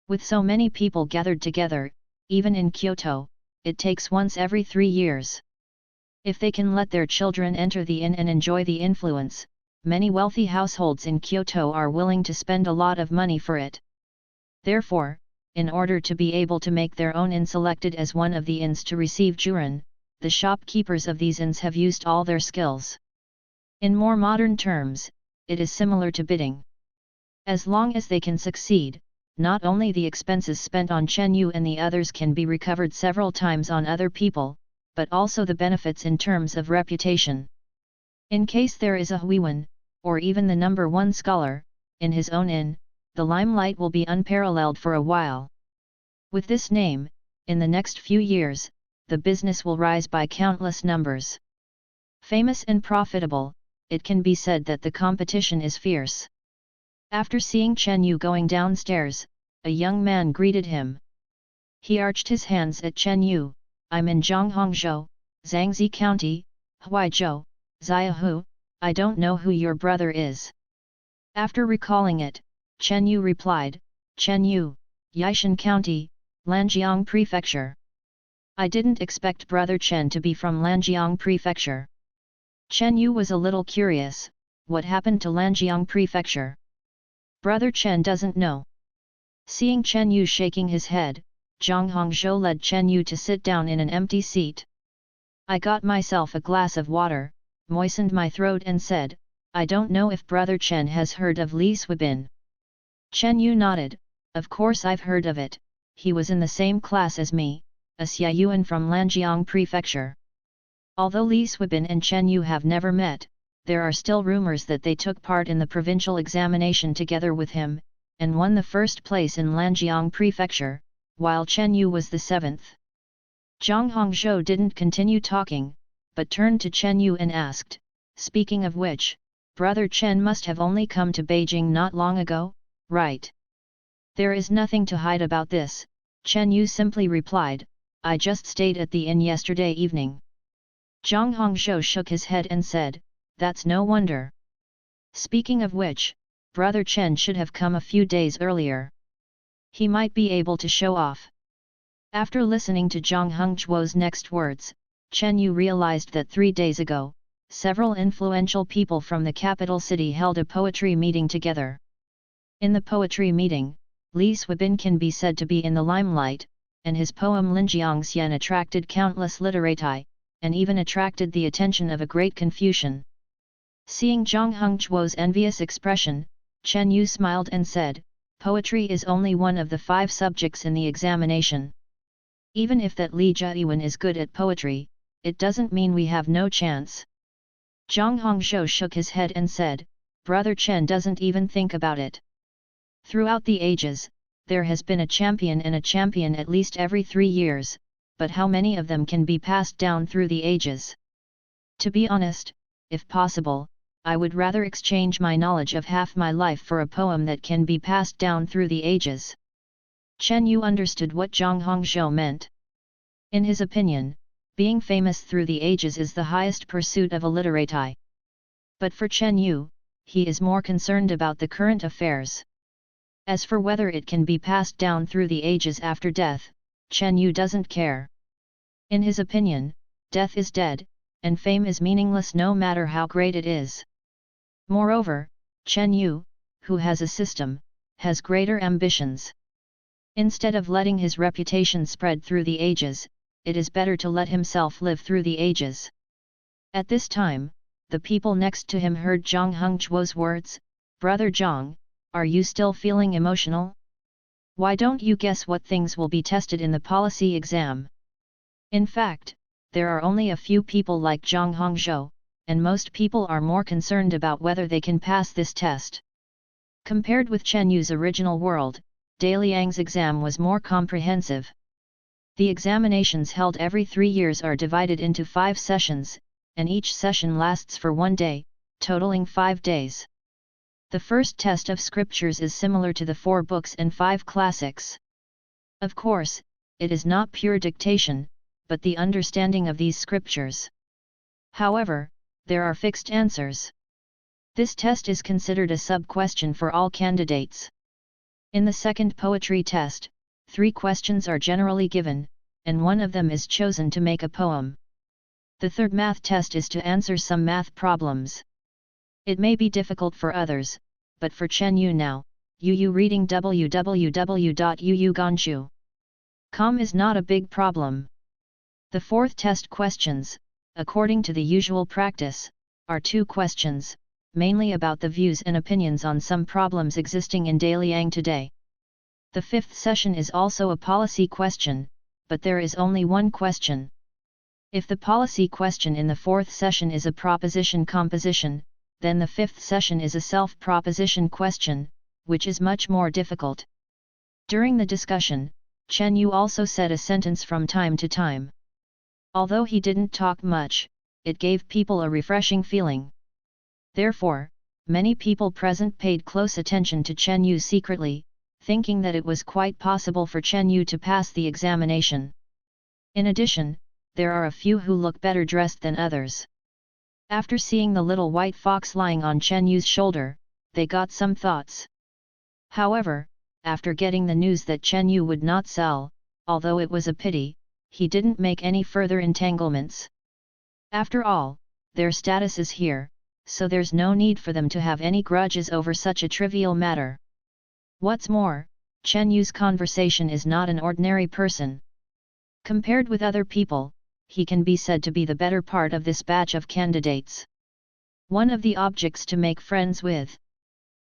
With so many people gathered together, even in Kyoto, it takes once every 3 years. If they can let their children enter the inn and enjoy the influence, many wealthy households in Kyoto are willing to spend a lot of money for it. Therefore, in order to be able to make their own inn selected as one of the inns to receive Juren, the shopkeepers of these inns have used all their skills. In more modern terms, it is similar to bidding. As long as they can succeed, not only the expenses spent on Chen Yu and the others can be recovered several times on other people, but also the benefits in terms of reputation. In case there is a Huiwen, or even the number 1 scholar, in his own inn, the limelight will be unparalleled for a while. With this name, in the next few years, the business will rise by countless numbers. Famous and profitable, it can be said that the competition is fierce. After seeing Chen Yu going downstairs, a young man greeted him. He arched his hands at Chen Yu. I'm in Zhonghongzhou, Zhangzi County, Huaizhou, Xiaohu, I don't know who your brother is. After recalling it, Chen Yu replied, Chen Yu, Yaishan County, Lanjiang Prefecture. I didn't expect brother Chen to be from Lanjiang Prefecture. Chen Yu was a little curious, what happened to Lanjiang Prefecture? Brother Chen doesn't know. Seeing Chen Yu shaking his head, Zhang Hongzhou led Chen Yu to sit down in an empty seat. I got myself a glass of water, moistened my throat and said, I don't know if brother Chen has heard of Li Suibin. Chen Yu nodded, of course I've heard of it, he was in the same class as me, a Xiaoyuan from Lanjiang Prefecture. Although Li Suibin and Chen Yu have never met, there are still rumors that they took part in the provincial examination together with him, and won the first place in Lanjiang Prefecture, while Chen Yu was the 7th. Zhang Hongzhou didn't continue talking, but turned to Chen Yu and asked, speaking of which, brother Chen must have only come to Beijing not long ago, right? There is nothing to hide about this, Chen Yu simply replied, I just stayed at the inn yesterday evening. Zhang Hongzhou shook his head and said, that's no wonder. Speaking of which, brother Chen should have come a few days earlier. He might be able to show off. After listening to Zhang Hongzhou's next words, Chen Yu realized that 3 days ago, several influential people from the capital city held a poetry meeting together. In the poetry meeting, Li Suibin can be said to be in the limelight, and his poem Linjiang Xian attracted countless literati, and even attracted the attention of a great Confucian. Seeing Zhang Hongzhou's envious expression, Chen Yu smiled and said, poetry is only one of the 5 subjects in the examination. Even if that Li Jiayuan is good at poetry, it doesn't mean we have no chance. Zhang Hongzhou shook his head and said, brother Chen doesn't even think about it. Throughout the ages, there has been a champion and a champion at least every 3 years, but how many of them can be passed down through the ages? To be honest, if possible, I would rather exchange my knowledge of half my life for a poem that can be passed down through the ages. Chen Yu understood what Zhang Hongzhou meant. In his opinion, being famous through the ages is the highest pursuit of a literati. But for Chen Yu, he is more concerned about the current affairs. As for whether it can be passed down through the ages after death, Chen Yu doesn't care. In his opinion, death is dead, and fame is meaningless no matter how great it is. Moreover, Chen Yu, who has a system, has greater ambitions. Instead of letting his reputation spread through the ages, it is better to let himself live through the ages. At this time, the people next to him heard Zhang Hengchuo's words, "Brother Zhang, are you still feeling emotional? Why don't you guess what things will be tested in the policy exam?" In fact, there are only a few people like Zhang Hongzhou, and most people are more concerned about whether they can pass this test. Compared with Chen Yu's original world, Daliang's exam was more comprehensive. The examinations held every 3 years are divided into 5 sessions, and each session lasts for 1 day, totaling 5 days. The first test of scriptures is similar to the 4 books and 5 classics. Of course, it is not pure dictation, but the understanding of these scriptures. However, there are fixed answers. This test is considered a sub-question for all candidates. In the second poetry test, 3 questions are generally given, and one of them is chosen to make a poem. The third math test is to answer some math problems. It may be difficult for others, but for Chen Yu now, Yu reading www.yuuganchu.com is not a big problem. The fourth test questions, according to the usual practice, are 2 questions, mainly about the views and opinions on some problems existing in Daliang today. The fifth session is also a policy question, but there is only one question. If the policy question in the fourth session is a proposition composition, then the fifth session is a self-proposition question, which is much more difficult. During the discussion, Chen Yu also said a sentence from time to time. Although he didn't talk much, it gave people a refreshing feeling. Therefore, many people present paid close attention to Chen Yu secretly, thinking that it was quite possible for Chen Yu to pass the examination. In addition, there are a few who look better dressed than others. After seeing the little white fox lying on Chen Yu's shoulder, they got some thoughts. However, after getting the news that Chen Yu would not sell, although it was a pity, he didn't make any further entanglements. After all, their status is here, so there's no need for them to have any grudges over such a trivial matter. What's more, Chen Yu's conversation is not an ordinary person. Compared with other people, he can be said to be the better part of this batch of candidates. One of the objects to make friends with.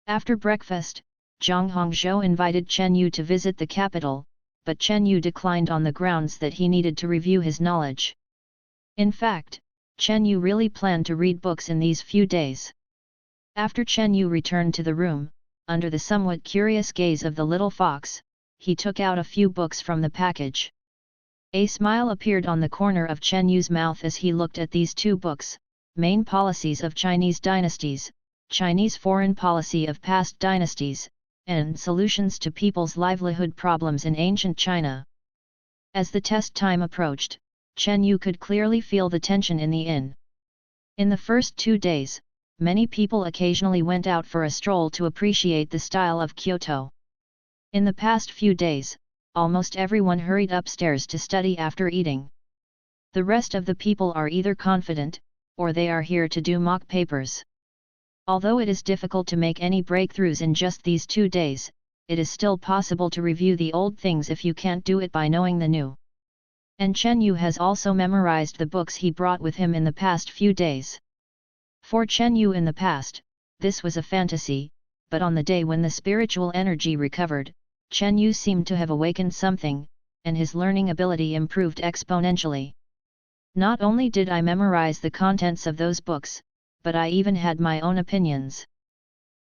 After breakfast, Zhang Hongzhou invited Chen Yu to visit the capital, but Chen Yu declined on the grounds that he needed to review his knowledge. In fact, Chen Yu really planned to read books in these few days. After Chen Yu returned to the room, under the somewhat curious gaze of the little fox, he took out a few books from the package. A smile appeared on the corner of Chen Yu's mouth as he looked at these 2 books, Main Policies of Chinese Dynasties, Chinese Foreign Policy of Past Dynasties, and Solutions to People's Livelihood Problems in Ancient China. As the test time approached, Chen Yu could clearly feel the tension in the inn. In the first 2 days, many people occasionally went out for a stroll to appreciate the style of Kyoto. In the past few days, almost everyone hurried upstairs to study after eating. The rest of the people are either confident, or they are here to do mock papers. Although it is difficult to make any breakthroughs in just these 2 days, it is still possible to review the old things if you can't do it by knowing the new. And Chen Yu has also memorized the books he brought with him in the past few days. For Chen Yu in the past, this was a fantasy, but on the day when the spiritual energy recovered, Chen Yu seemed to have awakened something, and his learning ability improved exponentially. Not only did I memorize the contents of those books, but I even had my own opinions.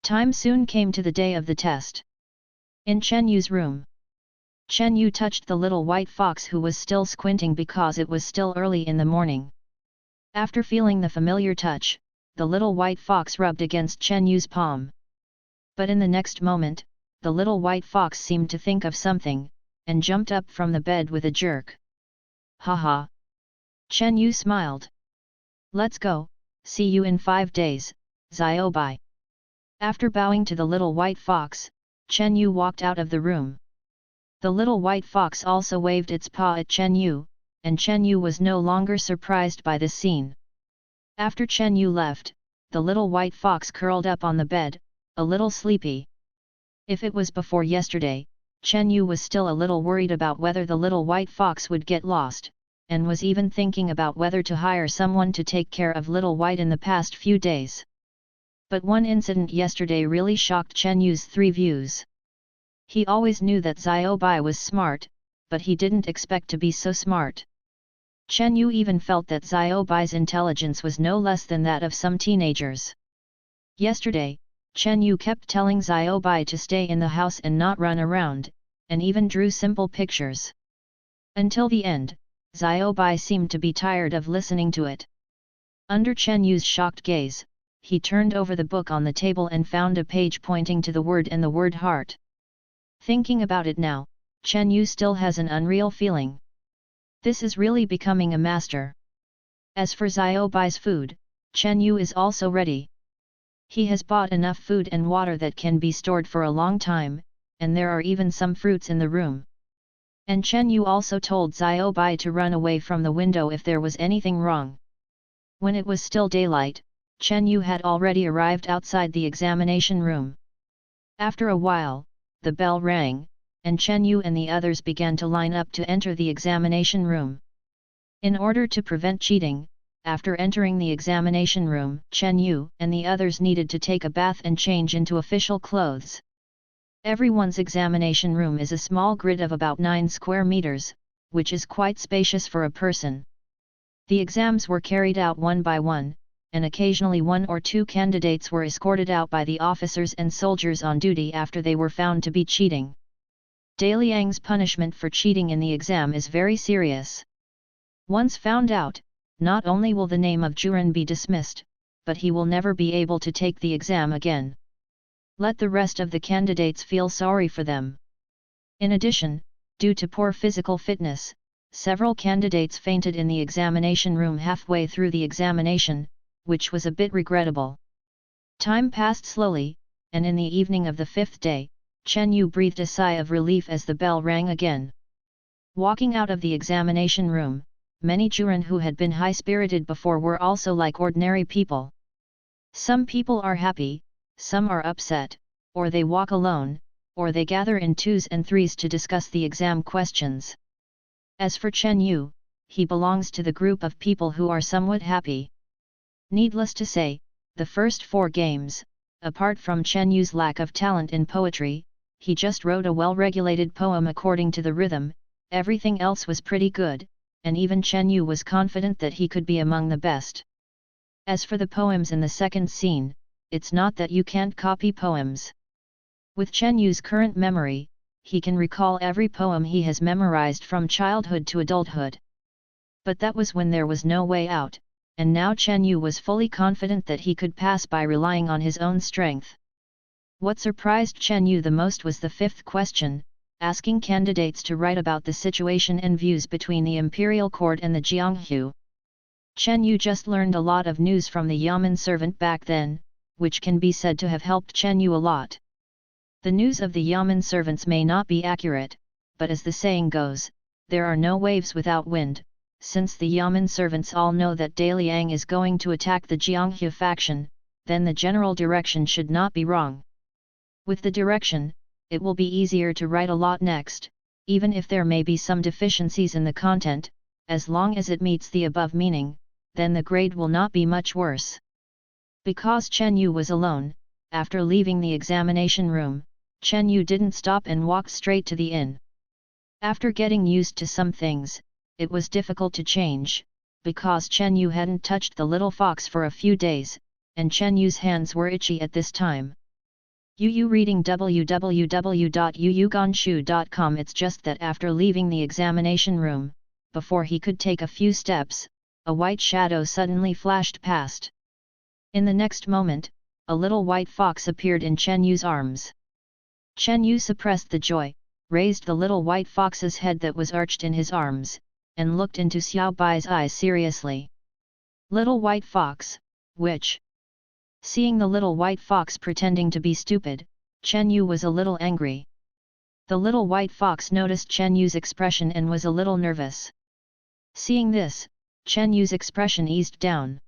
Time soon came to the day of the test. In Chen Yu's room, Chen Yu touched the little white fox who was still squinting because it was still early in the morning. After feeling the familiar touch, the little white fox rubbed against Chen Yu's palm. But in the next moment, the little white fox seemed to think of something, and jumped up from the bed with a jerk. "Ha!" Chen Yu smiled. "Let's go, see you in 5 days, Xiaobai." After bowing to the little white fox, Chen Yu walked out of the room. The little white fox also waved its paw at Chen Yu, and Chen Yu was no longer surprised by this scene. After Chen Yu left, the little white fox curled up on the bed, a little sleepy. If it was before yesterday, Chen Yu was still a little worried about whether the little white fox would get lost, and was even thinking about whether to hire someone to take care of Little White in the past few days. But one incident yesterday really shocked Chen Yu's three views. He always knew that Xiao Bai was smart, but he didn't expect to be so smart. Chen Yu even felt that Xiao Bai's intelligence was no less than that of some teenagers. Yesterday, Chen Yu kept telling Xiao Bai to stay in the house and not run around, and even drew simple pictures. Until the end, Xiao Bai seemed to be tired of listening to it. Under Chen Yu's shocked gaze, he turned over the book on the table and found a page pointing to the word and the word heart. Thinking about it now, Chen Yu still has an unreal feeling. This is really becoming a master. As for Xiao Bai's food, Chen Yu is also ready. He has bought enough food and water that can be stored for a long time, and there are even some fruits in the room. And Chen Yu also told Xiao Bai to run away from the window if there was anything wrong. When it was still daylight, Chen Yu had already arrived outside the examination room. After a while, the bell rang, and Chen Yu and the others began to line up to enter the examination room. In order to prevent cheating, after entering the examination room, Chen Yu and the others needed to take a bath and change into official clothes. Everyone's examination room is a small grid of about 9 square meters, which is quite spacious for a person. The exams were carried out one by one, and occasionally one or two candidates were escorted out by the officers and soldiers on duty after they were found to be cheating. Dai Liang's punishment for cheating in the exam is very serious. Once found out, not only will the name of Juren be dismissed, but he will never be able to take the exam again. Let the rest of the candidates feel sorry for them. In addition, due to poor physical fitness, several candidates fainted in the examination room halfway through the examination, which was a bit regrettable. Time passed slowly, and in the evening of the 5th day, Chen Yu breathed a sigh of relief as the bell rang again. Walking out of the examination room, many Juren who had been high-spirited before were also like ordinary people. Some people are happy, some are upset, or they walk alone, or they gather in twos and threes to discuss the exam questions. As for Chen Yu, he belongs to the group of people who are somewhat happy. Needless to say, the first 4 games, apart from Chen Yu's lack of talent in poetry, he just wrote a well-regulated poem according to the rhythm. Everything else was pretty good, and even Chen Yu was confident that he could be among the best. As for the poems in the second scene, it's not that you can't copy poems. With Chen Yu's current memory, he can recall every poem he has memorized from childhood to adulthood. But that was when there was no way out, and now Chen Yu was fully confident that he could pass by relying on his own strength. What surprised Chen Yu the most was the 5th question, asking candidates to write about the situation and views between the imperial court and the Jianghu. Chen Yu just learned a lot of news from the Yamen servant back then, which can be said to have helped Chen Yu a lot. The news of the Yamen servants may not be accurate, but as the saying goes, there are no waves without wind. Since the Yamen servants all know that Dai Liang is going to attack the Jianghu faction, then the general direction should not be wrong. With the direction, it will be easier to write a lot next, even if there may be some deficiencies in the content, as long as it meets the above meaning, then the grade will not be much worse. Because Chen Yu was alone, after leaving the examination room, Chen Yu didn't stop and walked straight to the inn. After getting used to some things, it was difficult to change, because Chen Yu hadn't touched the little fox for a few days, and Chen Yu's hands were itchy at this time. Yu reading www.yuyuganshu.com. It's just that after leaving the examination room, before he could take a few steps, a white shadow suddenly flashed past. In the next moment, a little white fox appeared in Chen Yu's arms. Chen Yu suppressed the joy, raised the little white fox's head that was arched in his arms, and looked into Xiao Bai's eyes seriously. Little white fox, which? Seeing the little white fox pretending to be stupid, Chen Yu was a little angry. The little white fox noticed Chen Yu's expression and was a little nervous. Seeing this, Chen Yu's expression eased down.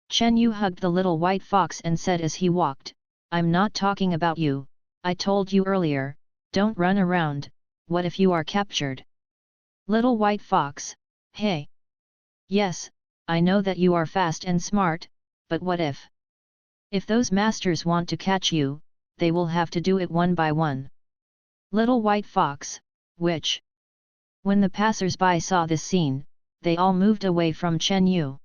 Chen Yu hugged the little white fox and said as he walked, "I'm not talking about you, I told you earlier, don't run around, what if you are captured?" Little white fox, Hey! Yes, I know that you are fast and smart, but what if? If those masters want to catch you, they will have to do it one by one. Little White Fox, which? When the passers-by saw this scene, they all moved away from Chen Yu.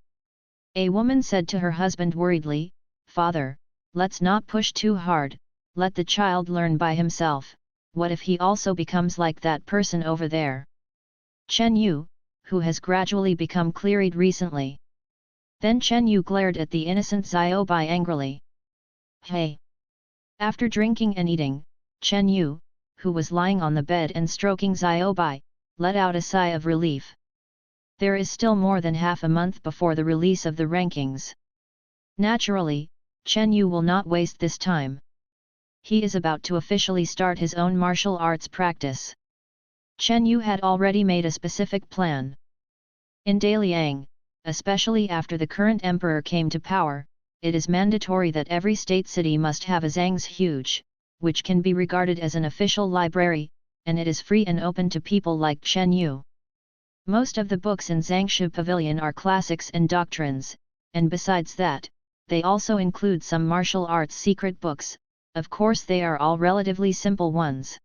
A woman said to her husband worriedly, "Father, let's not push too hard, let the child learn by himself, what if he also becomes like that person over there?" Chen Yu, who has gradually become clear-eyed recently. Then Chen Yu glared at the innocent Xiaobai angrily. Hey! After drinking and eating, Chen Yu, who was lying on the bed and stroking Xiaobai, let out a sigh of relief. There is still more than half a month before the release of the rankings. Naturally, Chen Yu will not waste this time. He is about to officially start his own martial arts practice. Chen Yu had already made a specific plan. In Daliang, especially after the current emperor came to power, it is mandatory that every state city must have a Zhang's Huge, which can be regarded as an official library, and it is free and open to people like Chen Yu. Most of the books in Zangshu Pavilion are classics and doctrines, and besides that, they also include some martial arts secret books. Of course they are all relatively simple ones.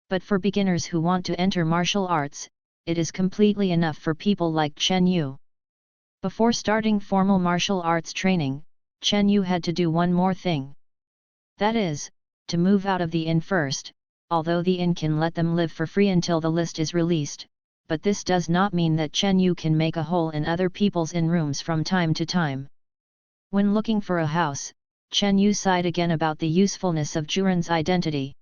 But for beginners who want to enter martial arts, it is completely enough for people like Chen Yu. Before starting formal martial arts training, Chen Yu had to do one more thing. That is, to move out of the inn first, although the inn can let them live for free until the list is released, but this does not mean that Chen Yu can make a hole in other people's inn rooms from time to time. When looking for a house, Chen Yu sighed again about the usefulness of Juren's identity.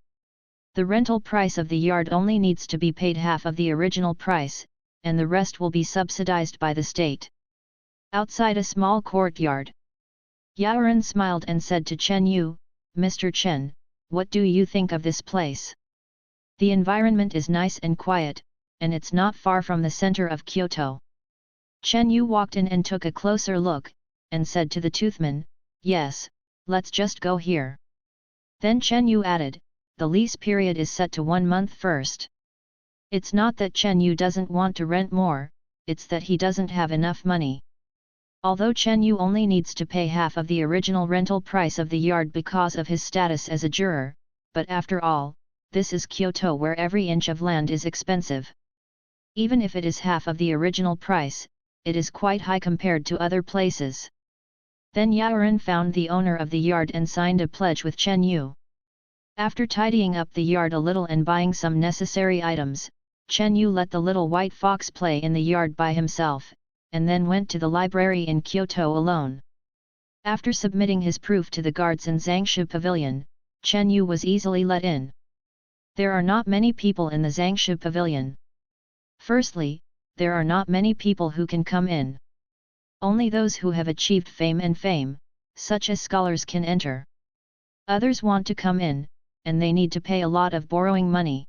The rental price of the yard only needs to be paid half of the original price, and the rest will be subsidized by the state. Outside a small courtyard, Yaoren smiled and said to Chen Yu, "Mr. Chen, what do you think of this place? The environment is nice and quiet, and it's not far from the center of Kyoto." Chen Yu walked in and took a closer look, and said to the toothman, "Yes, let's just go here." Then Chen Yu added, "The lease period is set to 1 month first." It's not that Chen Yu doesn't want to rent more, it's that he doesn't have enough money. Although Chen Yu only needs to pay half of the original rental price of the yard because of his status as a juror, but after all, this is Kyoto where every inch of land is expensive. Even if it is half of the original price, it is quite high compared to other places. Then Yaoren found the owner of the yard and signed a pledge with Chen Yu. After tidying up the yard a little and buying some necessary items, Chen Yu let the little white fox play in the yard by himself, and then went to the library in Kyoto alone. After submitting his proof to the guards in Zangshu Pavilion, Chen Yu was easily let in. There are not many people in the Zangshu Pavilion. Firstly, there are not many people who can come in. Only those who have achieved fame, such as scholars, can enter. Others want to come in, and they need to pay a lot of borrowing money.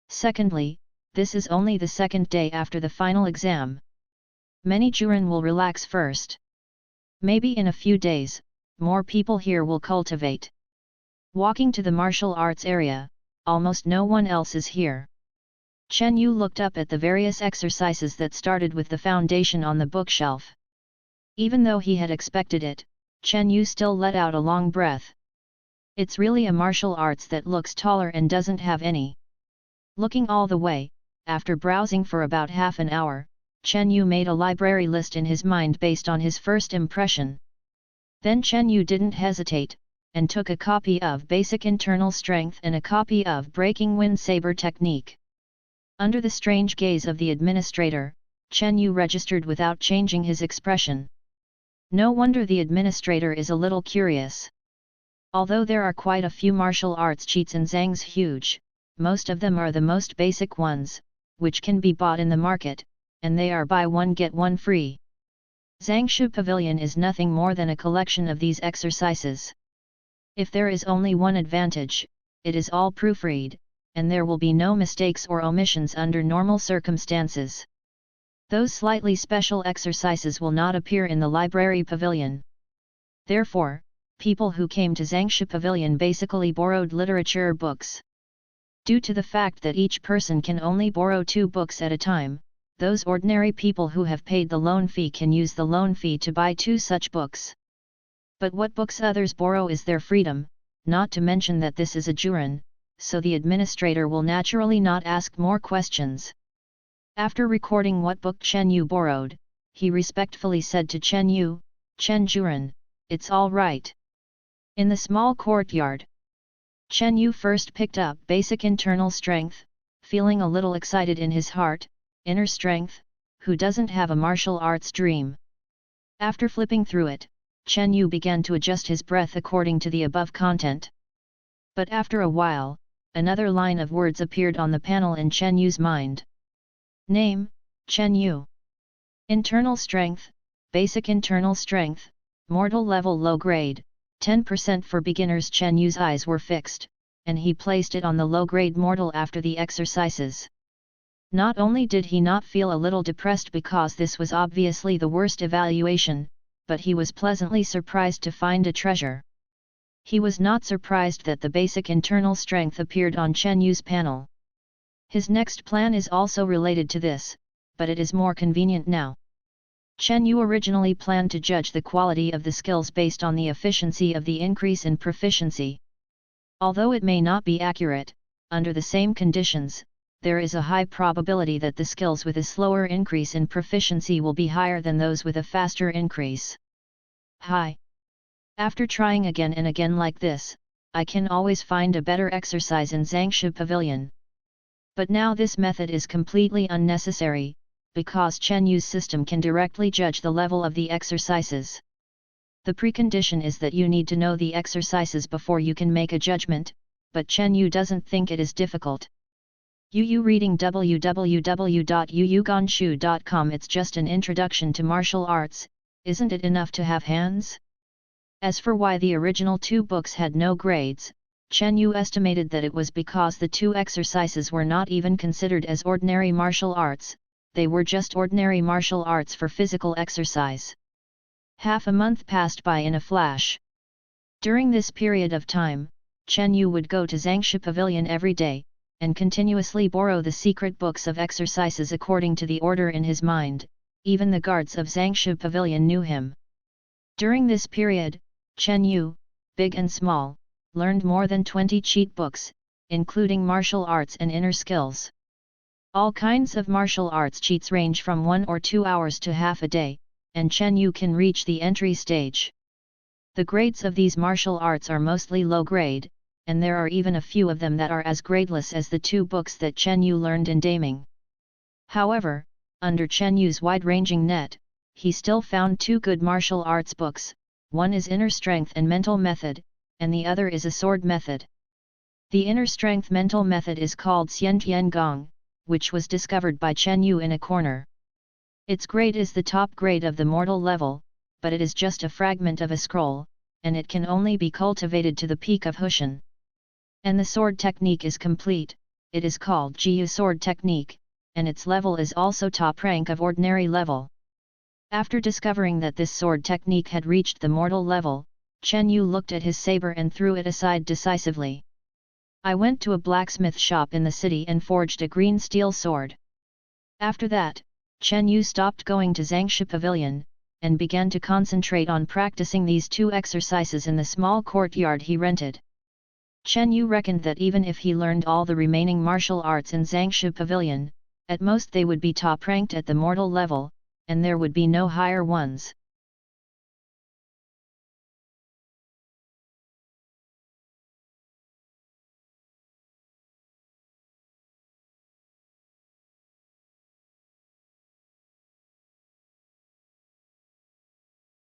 Secondly, this is only the second day after the final exam. Many Juren will relax first. Maybe in a few days, more people here will cultivate. Walking to the martial arts area, almost no one else is here. Chen Yu looked up at the various exercises that started with the foundation on the bookshelf. Even though he had expected it, Chen Yu still let out a long breath. It's really a martial arts that looks taller and doesn't have any. Looking all the way, after browsing for about half an hour, Chen Yu made a library list in his mind based on his first impression. Then Chen Yu didn't hesitate, and took a copy of Basic Internal Strength and a copy of Breaking Wind Saber Technique. Under the strange gaze of the administrator, Chen Yu registered without changing his expression. No wonder the administrator is a little curious. Although there are quite a few martial arts cheats in Zhang's Huge, most of them are the most basic ones, which can be bought in the market, and they are buy one get one free. Zangshu Pavilion is nothing more than a collection of these exercises. If there is only one advantage, it is all proofread, and there will be no mistakes or omissions under normal circumstances. Those slightly special exercises will not appear in the library pavilion. Therefore, people who came to Zangshu Pavilion basically borrowed literature books. Due to the fact that each person can only borrow 2 books at a time, those ordinary people who have paid the loan fee can use the loan fee to buy 2 such books. But what books others borrow is their freedom, not to mention that this is a juren, so the administrator will naturally not ask more questions. After recording what book Chen Yu borrowed, he respectfully said to Chen Yu, "Chen Juren, it's all right." In the small courtyard, Chen Yu first picked up Basic Internal Strength, feeling a little excited in his heart. Inner Strength, who doesn't have a martial arts dream? After flipping through it, Chen Yu began to adjust his breath according to the above content. But after a while, another line of words appeared on the panel in Chen Yu's mind. Name, Chen Yu. Internal Strength, Basic Internal Strength, Mortal Level Low Grade, 10% for beginners. Chen Yu's eyes were fixed, and he placed it on the low grade mortal after the exercises. Not only did he not feel a little depressed because this was obviously the worst evaluation, but he was pleasantly surprised to find a treasure. He was not surprised that the Basic Internal Strength appeared on Chen Yu's panel. His next plan is also related to this, but it is more convenient now. Chen Yu originally planned to judge the quality of the skills based on the efficiency of the increase in proficiency. Although it may not be accurate, under the same conditions, there is a high probability that the skills with a slower increase in proficiency will be higher than those with a faster increase. Hi! After trying again and again like this, I can always find a better exercise in Zhangshu Pavilion. But now this method is completely unnecessary, because Chen Yu's system can directly judge the level of the exercises. The precondition is that you need to know the exercises before you can make a judgment, but Chen Yu doesn't think it is difficult. Yu reading www.yuyuganshu.com. It's just an introduction to martial arts, isn't it enough to have hands? As for why the original 2 books had no grades, Chen Yu estimated that it was because the 2 exercises were not even considered as ordinary martial arts, they were just ordinary martial arts for physical exercise. Half a month passed by in a flash. During this period of time, Chen Yu would go to Zhangshu Pavilion every day, and continuously borrow the secret books of exercises according to the order in his mind. Even the guards of Zhangshu Pavilion knew him. During this period, Chen Yu, big and small, learned more than 20 cheat books, including martial arts and inner skills. All kinds of martial arts cheats range from 1 or 2 hours to half a day, and Chen Yu can reach the entry stage. The grades of these martial arts are mostly low grade, and there are even a few of them that are as gradeless as the 2 books that Chen Yu learned in Daming. However, under Chen Yu's wide-ranging net, he still found 2 good martial arts books. One is Inner Strength and Mental Method, and the other is a Sword Method. The Inner Strength Mental Method is called Xian Tian Gong, which was discovered by Chen Yu in a corner. Its grade is the top grade of the mortal level, but it is just a fragment of a scroll, and it can only be cultivated to the peak of Hushan. And the sword technique is complete, it is called Jiu Sword Technique, and its level is also top rank of ordinary level. After discovering that this sword technique had reached the mortal level, Chen Yu looked at his saber and threw it aside decisively. I went to a blacksmith shop in the city and forged a green steel sword. After that, Chen Yu stopped going to Zhangshu Pavilion, and began to concentrate on practicing these 2 exercises in the small courtyard he rented. Chen Yu reckoned that even if he learned all the remaining martial arts in Zhangshu Pavilion, at most they would be top-ranked at the mortal level, and there would be no higher ones.